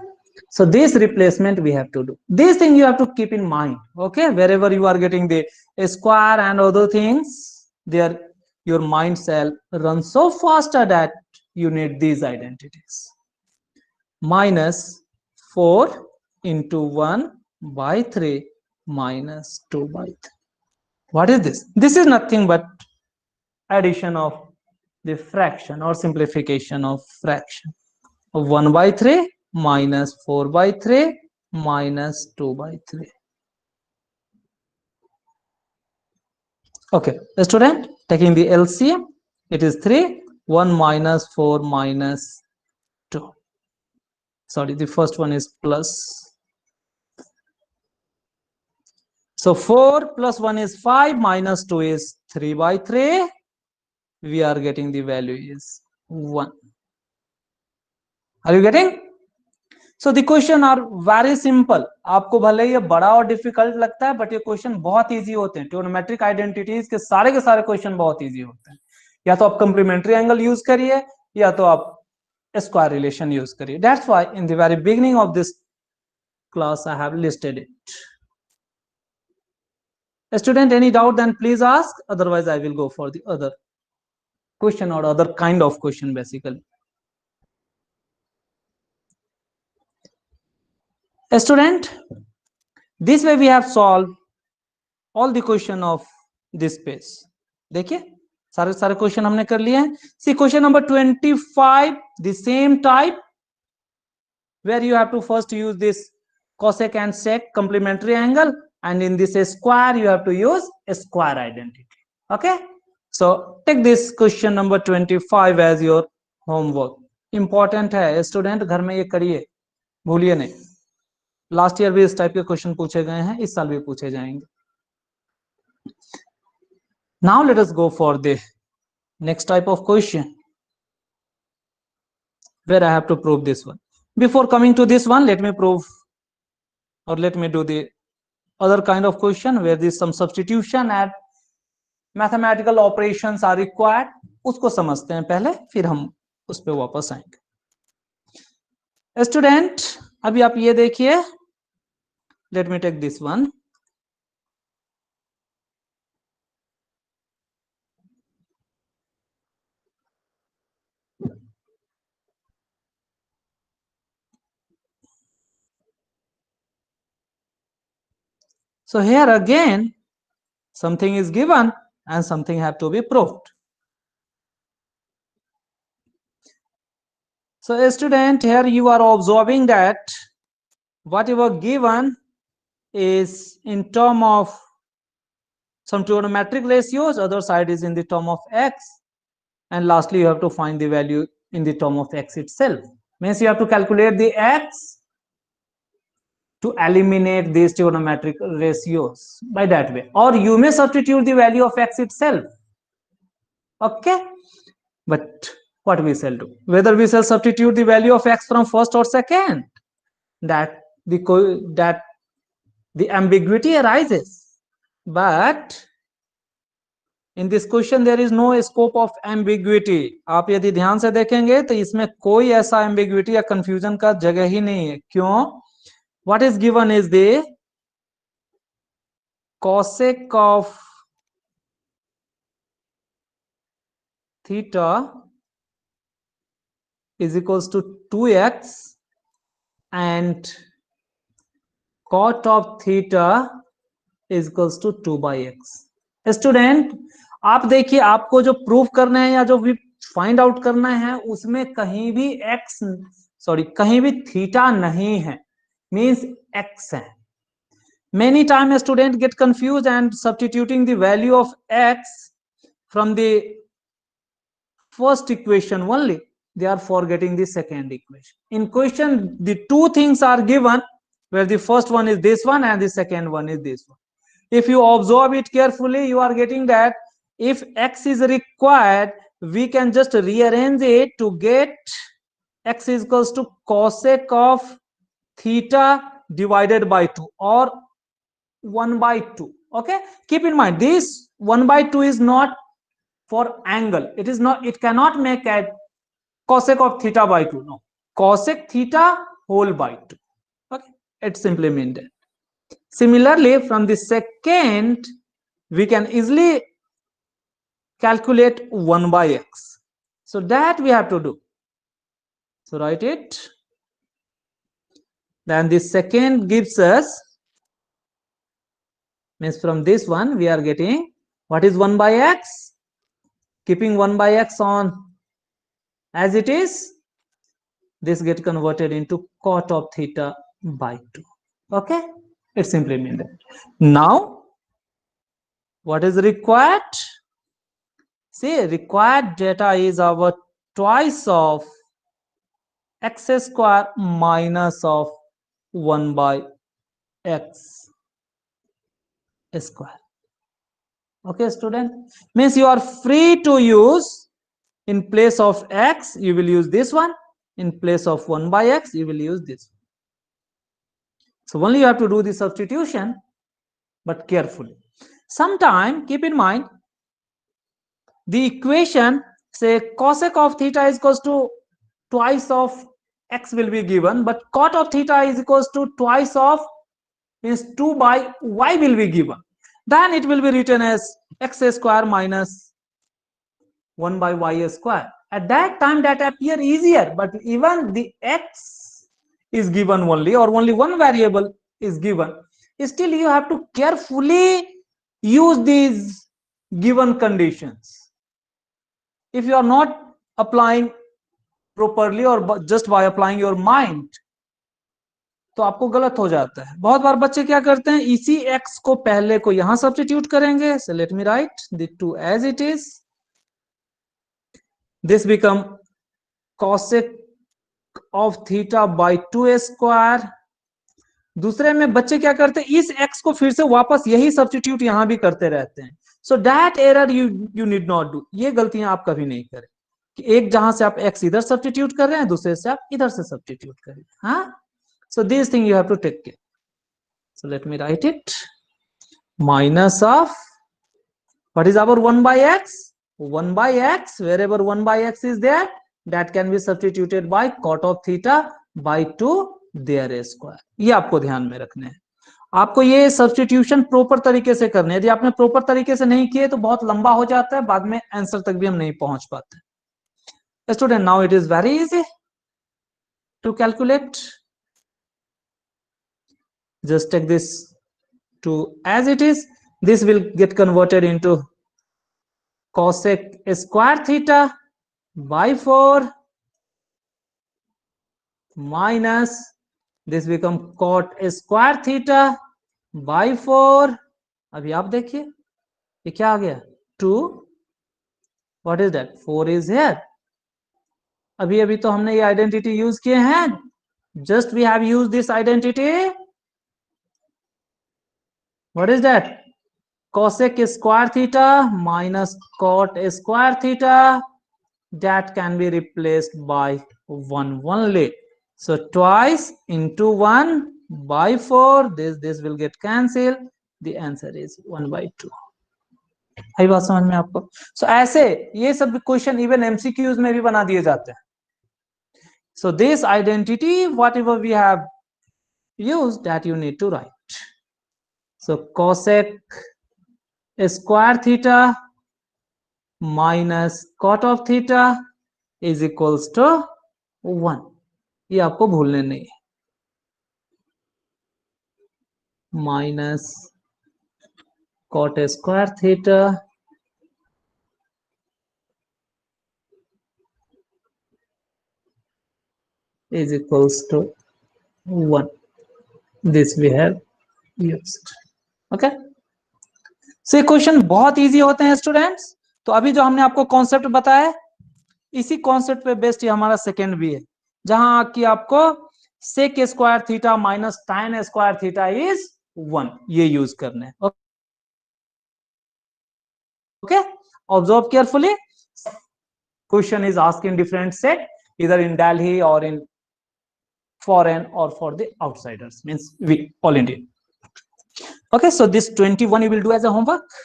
so this replacement we have to do. This thing you have to keep in mind. Okay, wherever you are getting the square and other things, there your mind cell runs so faster that you need these identities. Minus 4 into 1 by 3 minus 2 by 3. What is this? This is nothing but addition of the fraction or simplification of fraction. 1 by 3 minus 4 by 3 minus 2 by 3. Okay, the student, taking the LCM, it is 3, 1 minus 4 minus 2. Sorry, the first one is plus. So 4 plus 1 is 5 minus 2 is 3 by 3. We are getting the value is 1. Are you getting? So the question are very simple. आपको भले ये बड़ा और difficult लगता है, but ये question बहुत easy होते हैं. ट्रिग्नोमेट्रिक आइडेंटिटीज के सारे क्वेश्चन बहुत इजी होते हैं. या तो आप कंप्लीमेंट्री एंगल यूज करिए, या तो आप स्क्वायर रिलेशन यूज करिए. That's why in the very beginning of this class I have listed it. Student, any doubt then please ask, otherwise I will go for the other question or other kind of question basically. A student, this way we have solved all the question of this page. देखिए सारे question हमने कर लिए हैं. See question number 25, the same type, where you have to first use this cosec and sec complementary angle, and in this square you have to use a square identity. Okay, so take this question number 25 as your homework. Important है student, घर में ये करिए, भूलिए नहीं. Last year भी इस type के क्वेश्चन पूछे गए हैं, इस साल भी पूछे जाएंगे. Now let us go for the next type of question, where I have to prove this one. Before coming to this one, let me prove, or let me do the other kind of question where there is some substitution and mathematical operations are required. उसको समझते हैं पहले, फिर हम उस पे वापस आएंगे. स्टूडेंट, अभी आप ये देखिए, let me take this one. So here again, something is given and something have to be proved. So a student, here you are observing that whatever given is in term of some trigonometric ratios, other side is in the term of x, and lastly you have to find the value in the term of x itself. Means you have to calculate the x to eliminate these trigonometric ratios by that way, or you may substitute the value of x itself. Okay, but what we shall do, whether we shall substitute the value of x from first or second, that the ambiguity arises. But in this question there is no scope of ambiguity. आप यदि ध्यान से देखेंगे तो इसमें कोई ऐसा ambiguity या confusion का जगह ही नहीं है. क्यों? what is given is the cosec of theta is equals to 2x and cot of theta is equals to 2 by x. Student आप देखिए, आपको जो प्रूफ करना है या जो भी फाइंड आउट करना है उसमें कहीं भी x कहीं भी थीटा नहीं है, मींस x है. Many times students get confused and substituting the value of x from the first equation only, they are forgetting the second equation. In question, the two things are given, where the first one is this one and the second one is this one. If you observe it carefully, you are getting that if x is required, we can just rearrange it to get x is equals to cosec of theta divided by 2 or 1 by 2. Okay, keep in mind this 1 by 2 is not for angle. It is not, it cannot make a cosec of theta by 2. No, cosec theta whole by 2. Okay, it simply means that. Similarly, from the second, we can easily calculate 1 by x. So that we have to do. So write it. Then the second gives us, means from this one we are getting what is 1 by x. Keeping 1 by x on as it is, this get converted into cot of theta by 2. Okay, it simply means that. Now what is required? See, required data is our twice of x square minus of 1 by x square. Okay, student, means you are free to use, in place of x you will use this one, in place of 1 by x you will use this one. So only you have to do the substitution, but carefully. Sometime keep in mind the equation, say cosec of theta is equals to twice of x will be given, but cot of theta is equals to twice of, means 2 by y will be given. Then it will be written as x square minus 1 by y square. At that time that appear easier, but even the x is given only, or only one variable is given, still you have to carefully use these given conditions. If you are not applying properly or just by applying your mind, तो आपको गलत हो जाता है. बहुत बार बच्चे क्या करते हैं, इसी x को पहले को यहां सब्स्टिट्यूट करेंगे. So let me write the 2 as it is. This become cosec of theta by 2 square. दूसरे में बच्चे क्या करते हैं, इस x को फिर से वापस यही सब्स्टिट्यूट यहां भी करते रहते हैं. So that error you need not do. ये गलतियां आप कभी नहीं करें कि एक जहां से आप x इधर सब्स्टिट्यूट कर रहे हैं, दूसरे से आप इधर से सब्स्टिट्यूट करें. हाँ, so this thing you have to take care. So let me write it. Minus of, what is our 1 by x? 1 by x, wherever 1 by x is there, that can be substituted by cot of theta by 2 their square. ये आपको ध्यान में रखने हैं. आपको ये substitution proper तरीके से करने हैं. यदि आपने प्रॉपर तरीके से नहीं किए तो बहुत लंबा हो जाता है, बाद में आंसर तक भी हम नहीं पहुंच पाते. Student, now it is very easy to calculate. Just take this to as it is. This will get converted into cosec square theta by 4 minus this become cot square theta by 4. अभी आप देखिए ये क्या आ गया, 2. What is that? 4 is here. अभी तो हमने ये आइडेंटिटी यूज किए हैं. Just we have used this identity. What is that? Cosec square theta minus cot square theta, that can be replaced by 1 only. So twice into 1 by 4, this will get cancelled. The answer is 1 by 2. आई बात समझ में आपको? So ऐसे ये सब question even MCQs में भी बना दिए जाते हैं. So this identity, whatever we have use that you need to write. So cosec square theta minus cot of theta is equals to 1. ये आपको भूलने नहीं है. Minus cot square theta is equals to 1. This we have used. Okay. So ये question बहुत easy होते हैं students. तो अभी जो हमने आपको कॉन्सेप्ट बताया, इसी कॉन्सेप्ट पे बेस्ड ये हमारा सेकेंड भी है, जहां कि आपको sec square theta minus tan square theta is 1, ये यूज करने. Okay, observe carefully. Question is asked in different set, either in Delhi or in foreign or for the outsiders, means we all Indian. Okay, so this 21 you will do as a homework.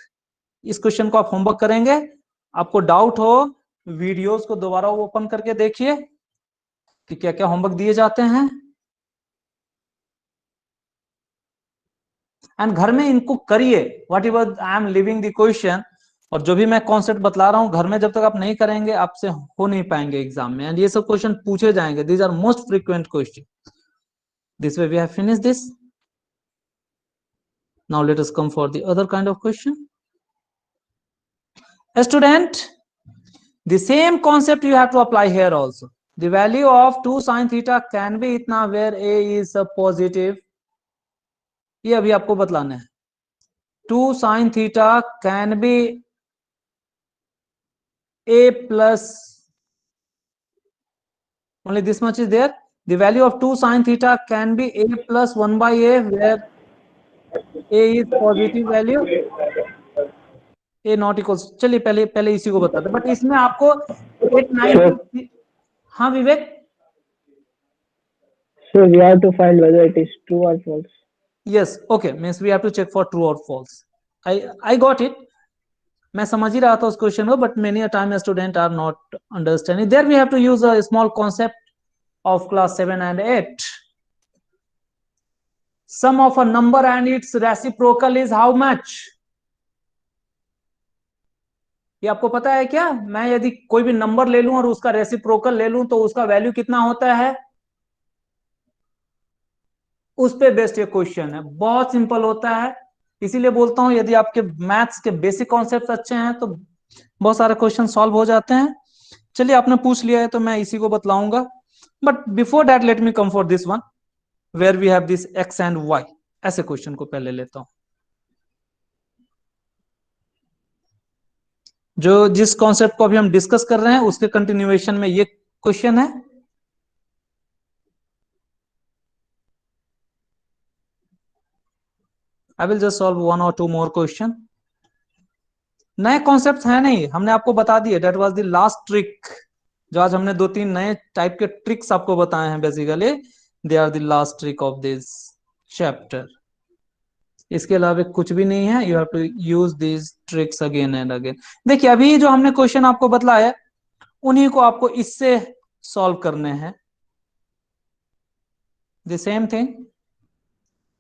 इस question को आप homework करेंगे. आपको doubt हो, videos को दोबारा open करके देखिए कि क्या क्या होमवर्क दिए जाते हैं, एंड घर में इनको करिए. What ever I am living the question, और जो भी मैं कॉन्सेप्ट बतला रहा हूं, घर में जब तक आप नहीं करेंगे आपसे हो नहीं पाएंगे एग्जाम में. एंड ये सब क्वेश्चन पूछे जाएंगे. These are most frequent question. This way we have finished this. Now let us come for the other kind of question. Student, the same concept you have to apply here also. The value of 2 sin theta can be इतना where a is a positive. ये अभी आपको बतलाना है. 2 sin theta can be a plus, only this much is there. The value of 2 sin theta can be a plus 1 by a where a is positive value, a not equals. चलिए पहले इसी को बताते. But इसमें आपको 8 9. हाँ विवेक. So we have to find whether it is true or false. Yes, okay, means we have to check for true or false. I got it. मैं समझ ही रहा था उस क्वेश्चन को, but many a time students are not understanding. There we have to use a small concept of class 7 and 8. Sum of a number and its reciprocal is how much? ये आपको पता है क्या? मैं यदि कोई भी नंबर ले लूं और उसका रेसिप्रोकल ले लूं तो उसका वैल्यू कितना होता है? उस पे बेस्ड ये क्वेश्चन है. बहुत सिंपल होता है. इसीलिए बोलता हूं यदि आपके मैथ्स के बेसिक कॉन्सेप्ट अच्छे हैं तो बहुत सारे क्वेश्चन सॉल्व हो जाते हैं. चलिए, आपने पूछ लिया है तो मैं इसी को बतलाऊंगा. But before that let me come for this one where we have this x and y. ऐसे क्वेश्चन को पहले लेता हूं. जो जिस कॉन्सेप्ट को अभी हम डिस्कस कर रहे हैं उसके कंटिन्यूएशन में ये क्वेश्चन है. I will just solve 1 or 2 more question. नए कॉन्सेप्ट है नहीं, हमने आपको बता दिए. That was the last trick. जो आज हमने 2-3 नए टाइप के ट्रिक्स आपको बताए हैं. Basically they are the last trick of this chapter. इसके अलावा कुछ भी नहीं है. You have to use this tricks again and again. देखिए, अभी जो हमने क्वेश्चन आपको बतलाया उन्हीं को आपको इससे सॉल्व करने हैं. The same thing.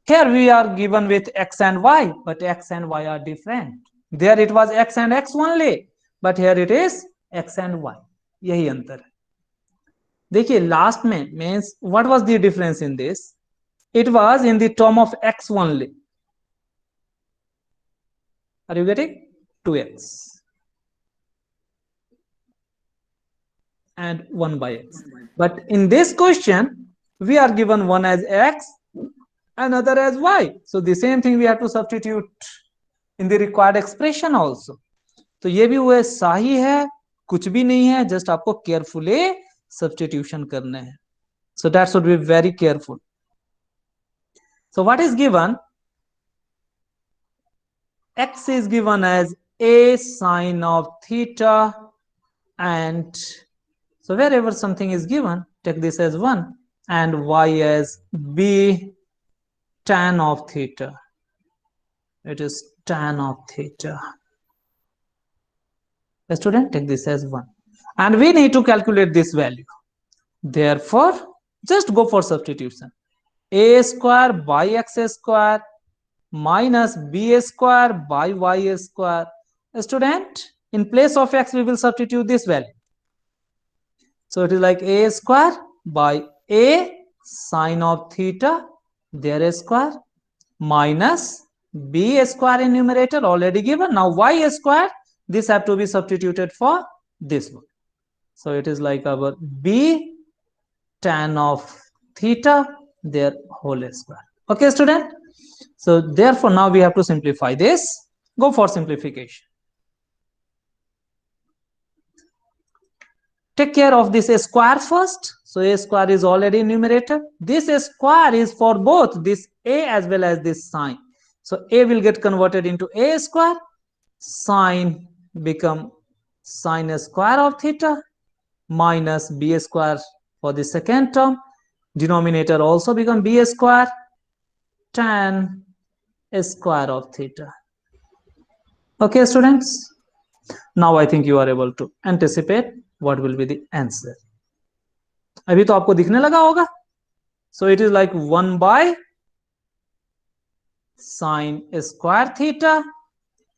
Here we are given with x and y, but x and y are different. There it was x and x only, but here it is x and y. यही अंतर है. देखिए last में means what was the difference in this? It was in the term of x only. Are you getting? 2x and 1 by x. But in this question we are given one as x, another as y. So the same thing we have to substitute in the required expression also. तो ये भी वैसा ही है, कुछ भी नहीं है. Just आपको केयरफुली सब्स्टिट्यूशन करने हैं. So that should be very careful. So what is given? X is given as a sine of theta, and so wherever something is given, take this as 1, and y as b tan of theta. It is tan of theta. The student, take this as 1, and we need to calculate this value. Therefore just go for substitution. a square by x square minus b square by y square. Student, in place of x we will substitute this value. So it is like a square by a sine of theta their square minus b square in numerator already given. Now y square, this have to be substituted for this one. So it is like our b tan of theta their whole square. Okay, student. So therefore now we have to simplify this. Go for simplification. Take care of this square first. So a square is already numerator. This square is for both this a as well as this sine. So a will get converted into a square. Sine become sine square of theta minus b square for the second term. Denominator also become b square tan square of theta. Okay, students. Now I think you are able to anticipate what will be the answer. अभी तो आपको दिखने लगा होगा. So it is like 1 by sine square theta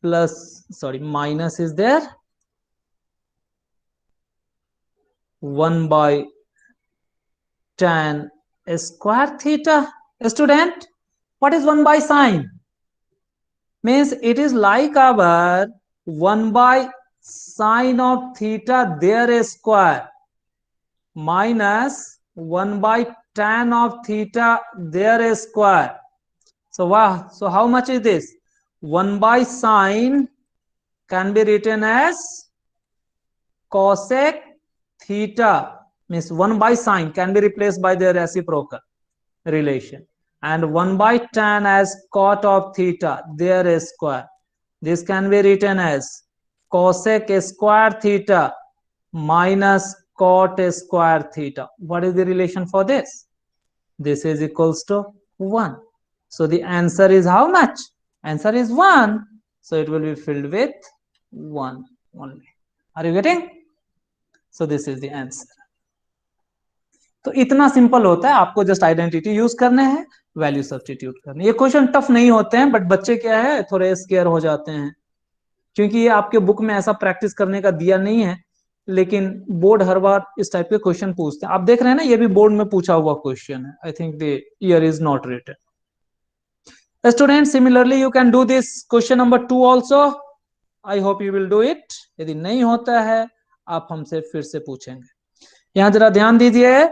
plus, sorry, minus is there, 1 by tan square theta. Student, what is 1 by sine? Means it is like our 1 by sine of theta their square minus 1 by tan of theta their square. So wow, so how much is this? 1 by sine can be written as cosec theta, means 1 by sine can be replaced by their reciprocal relation, and 1 by tan as cot of theta their square. This can be written as cosec square theta minus cot square theta. What is the relation for this? This is equals to 1. So the answer is how much? Answer is 1. So it will be filled with 1 only. Are you getting? So this is the answer. तो इतना simple होता है, आपको just identity use करने हैं, value substitute करने. ये question tough नहीं होते हैं, बट बच्चे क्या है थोड़े स्केयर हो जाते हैं, क्योंकि ये आपके बुक में ऐसा प्रैक्टिस करने का दिया नहीं है, लेकिन बोर्ड हर बार इस टाइप के क्वेश्चन पूछते हैं. आप देख रहे हैं ना, ये भी बोर्ड में पूछा हुआ क्वेश्चन है. I think the year is not written. Student, similarly you can do this question number 2 also. I hope you will do it. यदि नहीं होता है आप हमसे फिर से पूछेंगे. यहां जरा ध्यान दीजिए,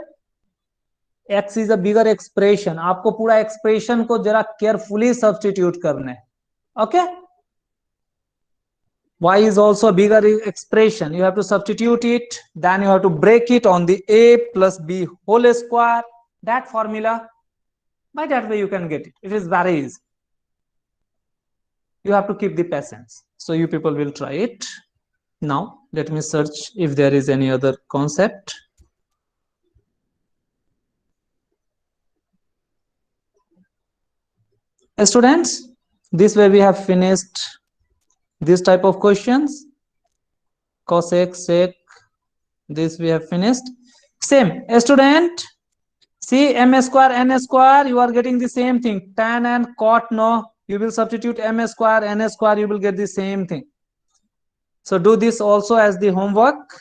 x is a bigger expression. आपको पूरा एक्सप्रेशन को जरा केयरफुली सब्स्टिट्यूट करने. Okay, y is also a bigger expression. You have to substitute it, then you have to break it on the a plus b whole square, that formula. By that way you can get it. It is very easy. You have to keep the patience. So you people will try it. Now let me search if there is any other concept. Students, this way we have finished this type of questions. Cosec, sec, this we have finished. Same, student, see m square n square, you are getting the same thing. Tan and cot, no, you will substitute m square n square, you will get the same thing. So do this also as the homework.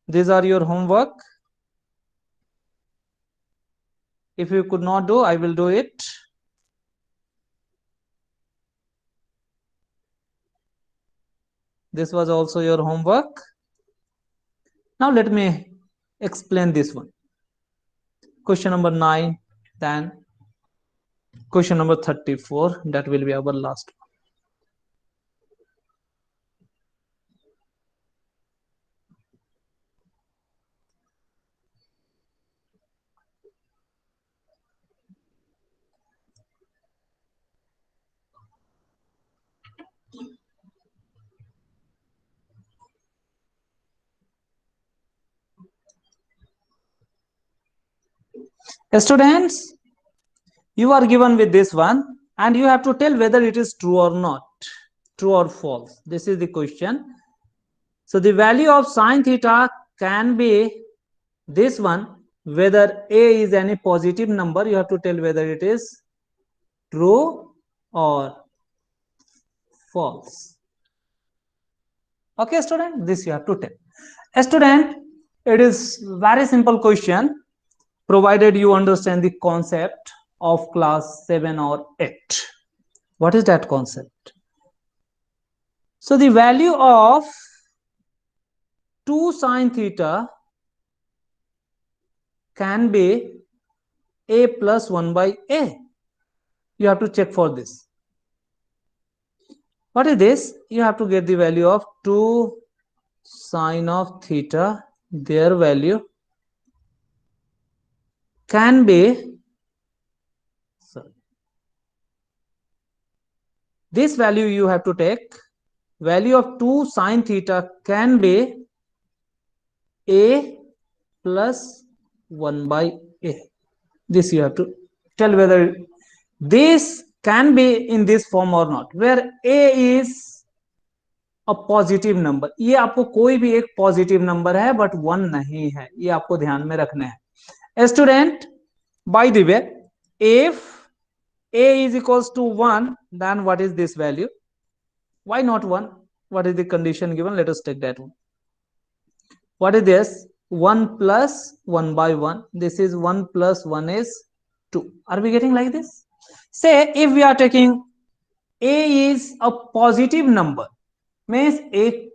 These are your homework. If you could not do, I will do it. This was also your homework. Now let me explain this one. Question number 9, then question number 34, that will be our last one. Students, you are given with this one and you have to tell whether it is true or not, true or false. This is the question. So the value of sine theta can be this one whether a is any positive number, you have to tell whether it is true or false. Okay, student, this you have to tell. A student, it is very simple question, provided you understand the concept of class 7 or 8. What is that concept? So the value of 2 sine theta can be a plus 1 by a. You have to check for this. What is this? You have to get the value of 2 sine of theta. Their value can be, sorry, this value you have to take. Value of 2 sine theta can be a plus 1 by a. This you have to tell whether this can be in this form or not, where a is a positive number. ये आपको कोई भी एक positive number है but 1 नहीं है, ये आपको ध्यान में रखना है. Student, by the way, if a is equals to 1, then what is this value? Why not 1? What is the condition given? Let us take that one. What is this? 1 plus 1 by 1. This is 1 plus 1 is 2. Are we getting like this? Say if we are taking a is a positive number, means a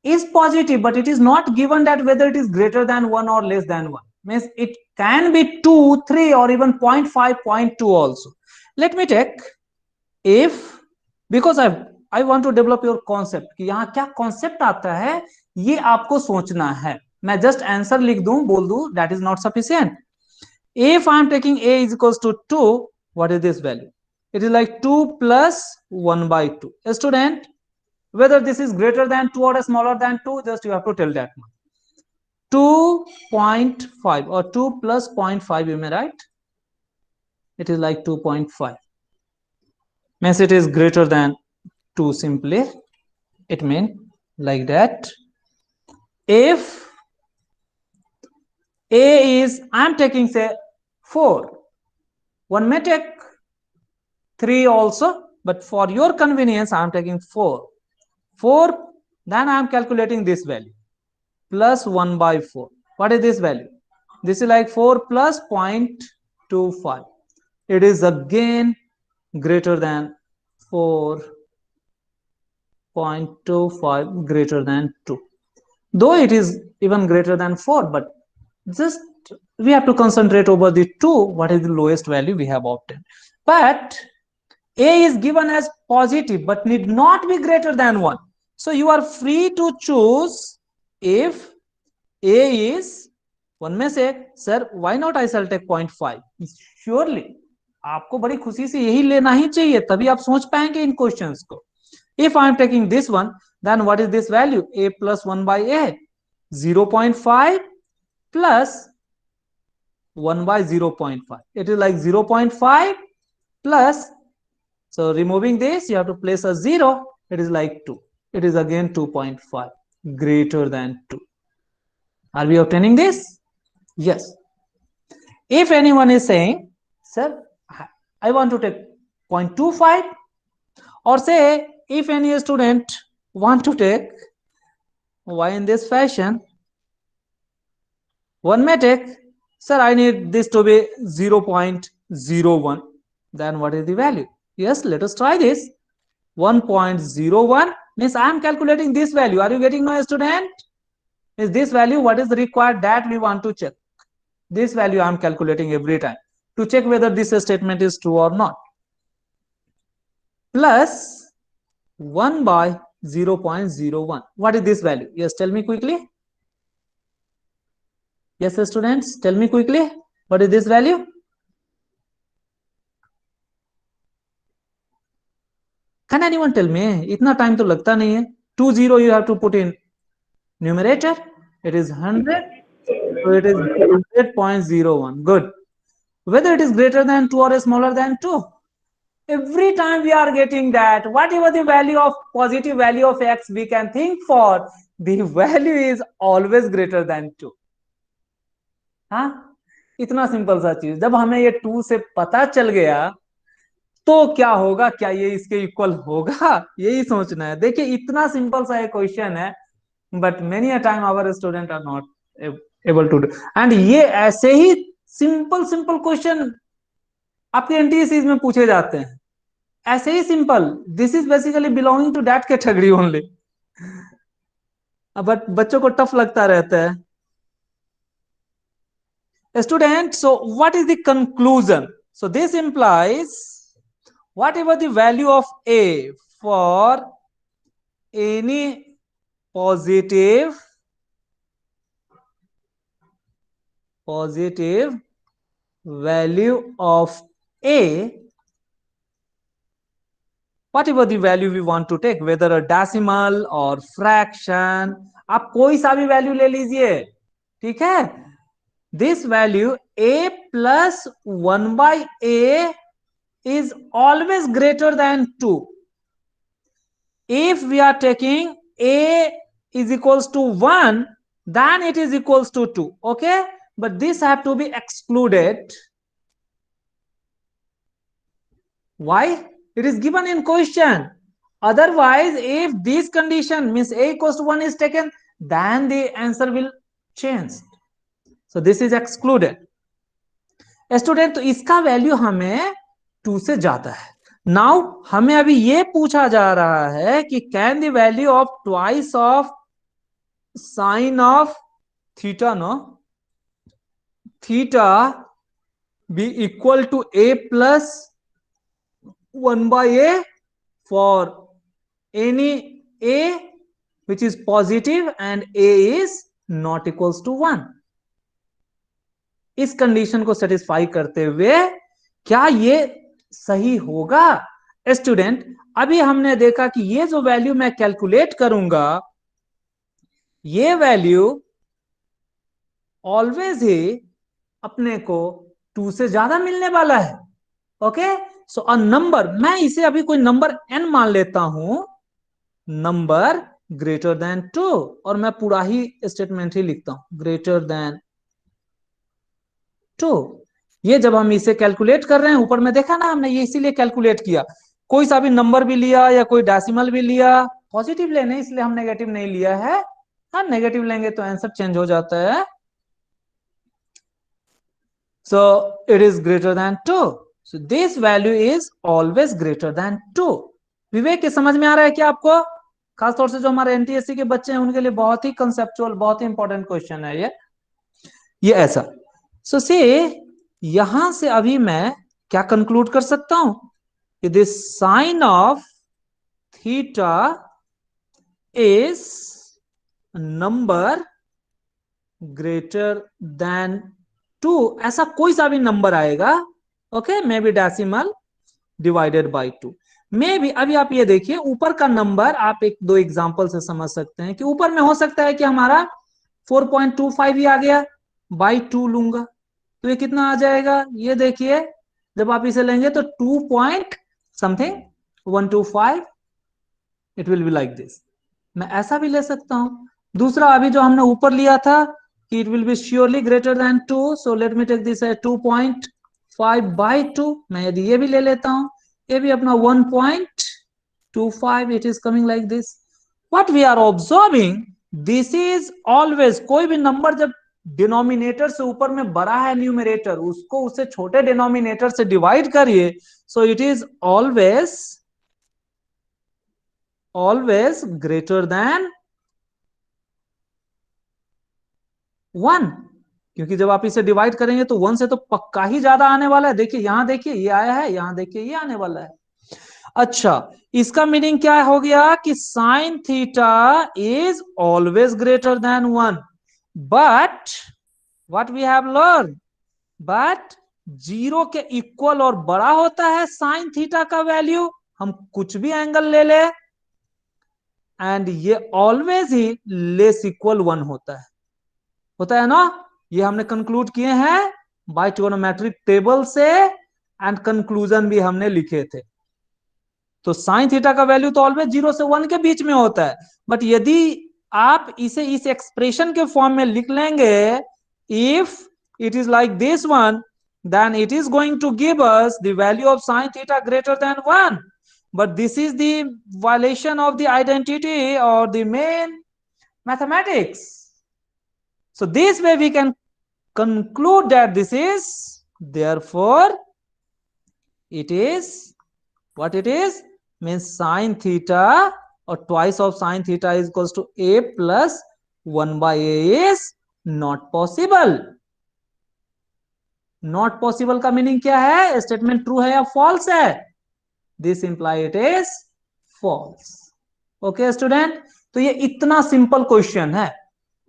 is positive, but it is not given that whether it is greater than 1 or less than 1. Means it can be 2, 3 or even 0.5, 0.2 also. Let me take, if, because I want to develop your concept कि यहाँ क्या concept आता है ये आपको सोचना है. मैं just answer लिख दूं, बोल दूं, that is not sufficient. If I am taking a is equals to 2, what is this value? It is like 2 plus 1 by 2. A student, whether this is greater than 2 or smaller than 2, just you have to tell that one. 2.5 or 2 plus 0.5, you may write. It is like 2.5. Means it is greater than 2 simply. It means like that. If a is, I am taking say 4. One may take 3 also, but for your convenience, I am taking 4. 4, then I am calculating this value. Plus 1 by 4. What is this value? This is like 4 plus 0.25. It is again greater than 4.25 greater than 2. Though it is even greater than 4, but just we have to concentrate over the 2. What is the lowest value we have obtained? But a is given as positive but need not be greater than 1. So you are free to choose. If a is, one may say, sir, why not I shall take 0.5? Surely आपको बड़ी खुशी से यही लेना ही चाहिए, तभी आप सोच पाएंगे इन क्वेश्चंस को. If I am taking this one, then what is this value? A plus 1 by a, 0.5 plus 1 by 0.5. It is like 0.5 plus, so removing this, you have to place a 0. It is like 2. It is again 2.5 greater than 2. Are we obtaining this? Yes. If anyone is saying, sir, I want to take 0.25, or say if any student want to take y in this fashion, one may take, sir, I need this to be 0.01. Then what is the value? Yes, let us try this. 1.01 means I am calculating this value. Are you getting my student? Is this value what is required that we want to check? This value I am calculating every time to check whether this statement is true or not. Plus 1 by 0.01. What is this value? Yes, tell me quickly. Yes, students, tell me quickly. What is this value? Can anyone tell me? इतना time तो लगता नहीं है. 20 you have to put in numerator. It is 100. So it is 100.01. Good. Whether it is greater than 2 or smaller than 2. Every time we are getting that, whatever the value of positive value of x we can think for, the value is always greater than 2. Huh? इतना simple सा चीज, जब हमें ये 2 से पता चल गया तो क्या होगा, क्या ये इसके इक्वल होगा, यही सोचना है। देखिए इतना सिंपल सा एक क्वेश्चन है, but many a time our student are not able to do. And ये ऐसे ही सिंपल सिंपल क्वेश्चन आपके एनटीएससी में पूछे जाते हैं, ऐसे ही simple. This is basically belonging to that category only, but बच्चों को टफ लगता रहता है। Student, so what is the conclusion? So this implies whatever the value of a for any positive value of a, whatever the value we want to take, whether a decimal or fraction, आप कोई सा भी value ले लीजिए, ठीक है। This value a plus 1/a is always greater than 2. If we are taking a is equals to 1, then it is equals to 2. Okay, but this have to be excluded. Why? It is given in question. Otherwise, if this condition means a equals to 1 is taken, then the answer will change. So this is excluded. Student, तो इसका value हमें 2 से ज्यादा है। Now हमें अभी ये पूछा जा रहा है कि can the value of twice of sine of theta, no theta be equal to a plus 1/a for any a which is positive and a is not equals to 1. इस कंडीशन को सेटिस्फाई करते हुए क्या ये सही होगा? Student, अभी हमने देखा कि ये जो वैल्यू मैं कैलकुलेट करूंगा, ये वैल्यू ऑलवेज ही अपने को 2 से ज्यादा मिलने वाला है। ओके, सो अ नंबर, मैं इसे अभी कोई नंबर n मान लेता हूं, नंबर ग्रेटर देन 2, और मैं पूरा ही स्टेटमेंट ही लिखता हूं, ग्रेटर देन 2। ये जब हम इसे कैलकुलेट कर रहे हैं, ऊपर में देखा ना हमने, ये इसीलिए कैलकुलेट किया, कोई सा भी नंबर भी लिया या कोई डेसिमल भी लिया, पॉजिटिव लेने इसलिए हम नेगेटिव नहीं लिया है। हाँ, नेगेटिव लेंगे तो आंसर चेंज हो जाता है। सो it is greater than 2, so this value is always greater than 2। विवेक, ये समझ में आ रहा है क्या आपको? खासतौर से जो हमारे एनटीएससी के बच्चे हैं उनके लिए बहुत ही कंसेप्चुअल, बहुत ही इंपॉर्टेंट क्वेश्चन है ये ऐसा। सो से यहां से अभी मैं क्या कंक्लूड कर सकता हूं कि this sine of theta is number greater than 2। ऐसा कोई सा भी नंबर आएगा, okay, maybe decimal divided by 2, maybe. अभी आप ये देखिए ऊपर का नंबर, आप एक दो एग्जांपल से समझ सकते हैं कि ऊपर में हो सकता है कि हमारा 4.25 ही आ गया, बाई 2 लूंगा तो ये कितना आ जाएगा, ये देखिए जब आप इसे लेंगे तो 2 point something 125, it will be like this. मैं ऐसा भी ले सकता हूं। दूसरा, अभी जो हमने ऊपर लिया था कि it will be surely greater than 2, so let me take this 2.5/2, मैं यदि ये भी ले लेता हूं, ये भी अपना 1.25, it is coming like this. What we are observing, this is always, कोई भी नंबर जब डिनोमिनेटर से ऊपर में बड़ा है न्यूमरेटर, उसको उससे छोटे डिनोमिनेटर से डिवाइड करिए, सो it is always greater than 1, क्योंकि जब आप इसे डिवाइड करेंगे तो 1 से तो पक्का ही ज्यादा आने वाला है। देखिए यहां, देखिए ये आया है, यहां देखिए ये आने वाला है। अच्छा, इसका मीनिंग क्या हो गया कि sine theta is always greater than 1, but what we have learn, but 0 के इक्वल और बड़ा होता है साइन थीटा का वैल्यू, हम कुछ भी एंगल ले ले, एंड ये ऑलवेज ही लेस इक्वल 1 होता है ना। ये हमने कंक्लूड किए हैं बाय ट्रिगोनोमेट्रिक टेबल से, एंड कंक्लूजन भी हमने लिखे थे। तो साइन थीटा का वैल्यू तो ऑलवेज 0 से 1 के बीच में होता है, बट यदि आप इसे इस एक्सप्रेशन के फॉर्म में लिख लेंगे, if it is like this one, then it is going to give us the value of sine theta greater than 1. But this is the violation of the identity or the main mathematics. So this way we can conclude that this is, therefore it is what it is, means sine theta or twice of sine theta is equals to a plus 1 by a is not possible. Not possible का meaning क्या है, statement true है या false है, this imply it is false. Okay student, तो ये इतना simple question है,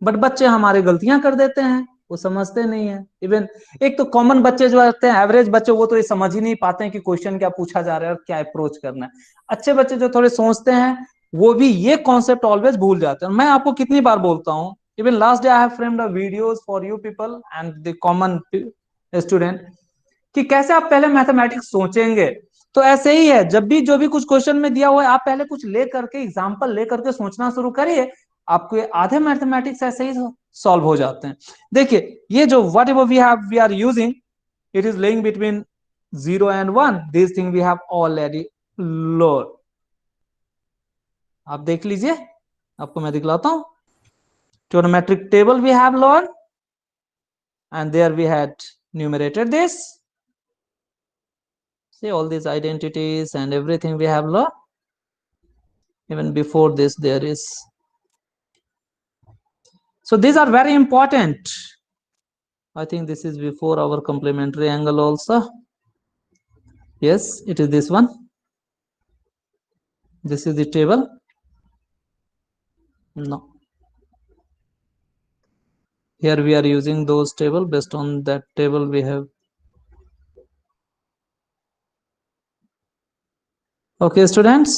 बट बच्चे हमारे गलतियां कर देते हैं, वो समझते नहीं है. इवन एक तो कॉमन बच्चे जो रहते हैं, एवरेज बच्चे, वो तो ये समझ ही नहीं पाते हैं कि क्वेश्चन क्या पूछा जा रहा है और क्या अप्रोच करना है. अच्छे बच्चे जो थोड़े सोचते हैं वो भी ये कॉन्सेप्ट ऑलवेज भूल जाते हैं. मैं आपको कितनी बार बोलता हूँ, even last day I have framed a videos for you people and the common student, कि कैसे आप पहले मैथमेटिक्स सोचेंगे. तो ऐसे ही है, जब भी जो भी कुछ क्वेश्चन में दिया हुआ है, आप पहले कुछ ले करके एग्जांपल ले करके सोचना शुरू करिए, आपको आधे मैथमेटिक्स ऐसे ही सॉल्व हो जाते हैं. देखिए ये जो whatever we are using, it is laying between 0 and 1. This thing we have already learn. आप देख लीजिए, आपको मैं दिखलाता हूं. Trigonometric table we have learn, and there we had numerated this. See all these identities and everything we have learned. Even before this there is. So these are very important. I think this is before our complementary angle also. Yes, it is this one. This is the table. No. Here we are using those table. Based on that table we have. Okay students,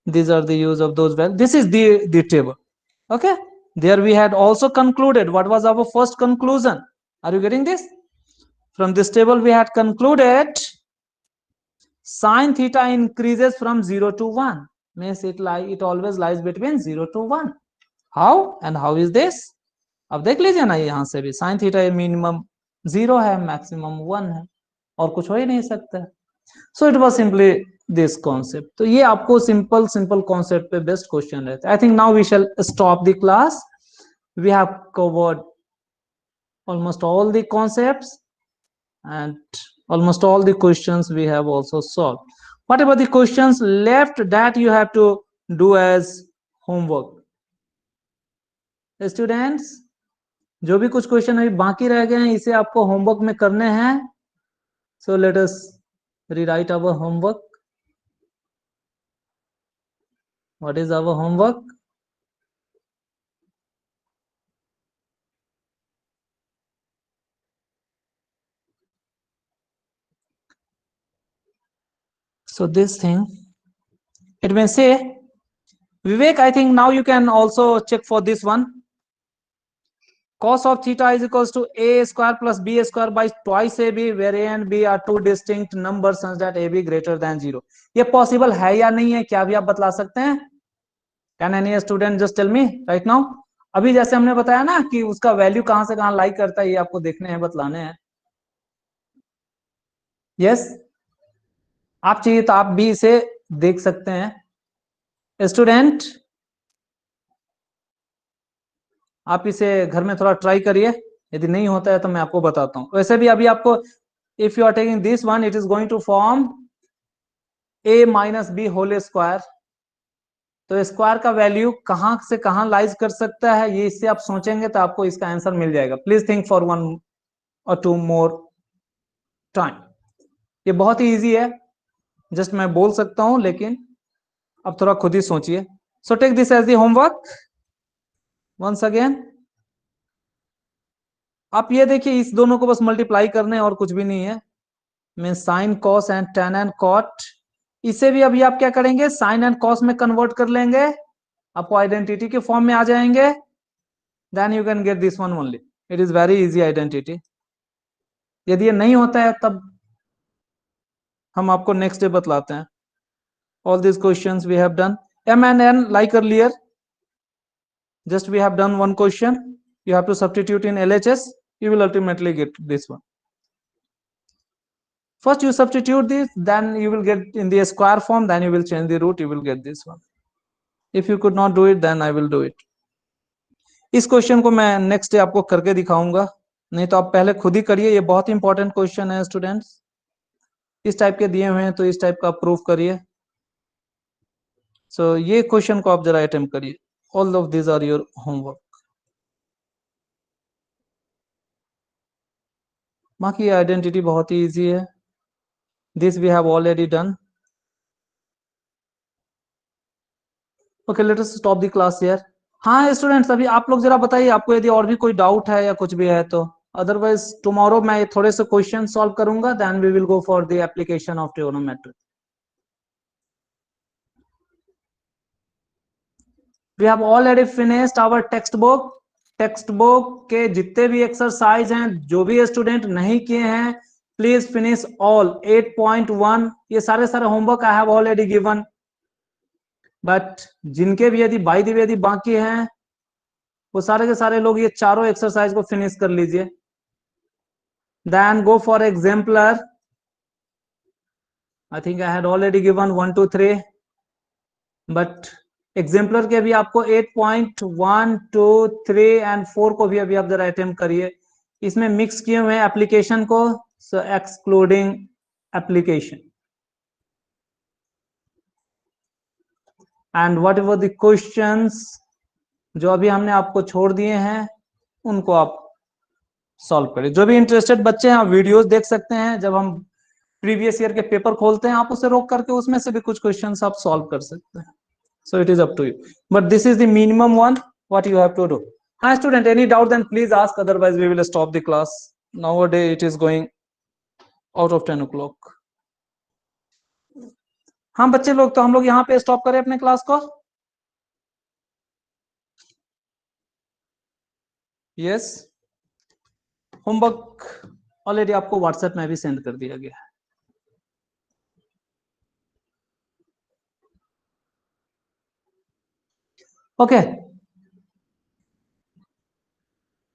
these are the use of those values. This is the table. Okay, there we had also concluded. What was our first conclusion? Are you getting this? From this table we had concluded sine theta increases from 0 to 1, means it always lies between 0 to 1. How and how is this? अब देख लीजिए ना, यहां से भी sine theta minimum 0 है, maximum 1 है, और कुछ हो ही नहीं सकता. So it was simply this concept. तो ये आपको सिंपल कॉन्सेप्ट पे बेस्ट क्वेश्चन रहता है. I think now we shall stop the class. We have covered almost all the concepts and almost all the questions we have also solved. Whatever the questions left, that you have to do as homework. Students, जो भी कुछ question अभी बाकी रह गए हैं, इसे आपको होमवर्क में करने हैं. So let us rewrite our homework. What is our homework? So this thing, it may say, Vivek, I think now you can also check for this one. Cos of theta is equals to a square plus b square by twice ab, where a and b are two distinct numbers such that ab greater than 0. ये possible है या नहीं है, क्या भी आप बतला सकते हैं? Can any student just tell me right now? अभी जैसे हमने बताया ना कि उसका वैल्यू कहां से कहां लाई करता है, ये आपको देखने हैं, बतलाने हैं. यस, आप चाहिए तो आप भी इसे देख सकते हैं. स्टूडेंट, आप इसे घर में थोड़ा ट्राई करिए, यदि नहीं होता है तो मैं आपको बताता हूं. वैसे भी अभी आपको, if you are taking this one, it is going to form a minus b whole square. तो स्क्वायर का वैल्यू कहां से कहां लाइज कर सकता है, ये इससे आप सोचेंगे तो आपको इसका आंसर मिल जाएगा. Please think for 1 or 2 more time. ये बहुत ही इजी है, जस्ट मैं बोल सकता हूं, लेकिन अब थोड़ा खुद ही सोचिए. So take this as the homework once again. आप ये देखिए, इस दोनों को बस मल्टीप्लाई करने और कुछ भी नहीं है. Mean sine cos and tan and cot, इसे भी अभी आप क्या करेंगे, साइन एंड कॉस में कन्वर्ट कर लेंगे, आपको आइडेंटिटी के फॉर्म में आ जाएंगे. Then you can get this one only. It is very easy identity. यदि ये नहीं होता है तब हम आपको नेक्स्ट डे बतलाते हैं. All this questions we have done. m and n like earlier, just we have done one question. You have to substitute in LHS. you will ultimately get this one. First you substitute this, then you will get in the square form, then you will change the root, you will get this one. If you could not do it, then I will do it. इस question को मैं next day आपको करके दिखाऊंगा, नहीं तो आप पहले खुद ही करिए, ये बहुत इंपॉर्टेंट क्वेश्चन है स्टूडेंट्स। इस टाइप के दिए हुए हैं तो इस टाइप का प्रूफ करिए। सो ये क्वेश्चन को आप जरा अटेम्प्ट करिए। All of this are your homework. बाकी आइडेंटिटी बहुत ही इजी है, this we have already done. Okay, let us stop the class here. हाँ स्टूडेंट्स, अभी आप लोग जरा बताइए, आपको यदि और भी कोई डाउट है या कुछ भी है तो, अदरवाइज टुमारो मैं थोड़े से क्वेश्चन सॉल्व करूंगा, then we will go for the application of trigonometry. We have already finished our text book. Text book के जितने भी एक्सरसाइज हैं, जो भी स्टूडेंट नहीं किए हैं, प्लीज फिनिश ऑल 8.1। ये सारे homework I have already given, but जिनके भी यदि बाय द वे यदि बाकी हैं, वो सारे के सारे लोग ये चारों एक्सरसाइज को फिनिश कर लीजिए। Then go for exemplar. I think I had already given 1 2 3, but exemplar के भी आपको 8.1 2 3 एंड 4 को भी अभी आप जरा अटेम्प्ट करिए। इसमें मिक्स किए हुए हैं एप्लीकेशन को, so excluding application and whatever the questions जो अभी हमने आपको छोड़ दिए हैं, उनको आप सॉल्व करिए। जो भी इंटरेस्टेड बच्चे हैं, आप वीडियोस देख सकते हैं, जब हम प्रीवियस ईयर के पेपर खोलते हैं, आप उसे रोक करके उसमें से भी कुछ क्वेश्चंस आप सॉल्व कर सकते हैं। So it is up to you, but this is the minimum one what you have to do. Hi student, any doubt then please ask, otherwise we will stop the class. Nowadays it is going out of 10 o'clock. हाँ बच्चे लोग, तो हम लोग यहाँ पे stop करें अपने क्लास को। यस, होमवर्क ऑलरेडी आपको व्हाट्सएप में भी सेंड कर दिया गया है। ओके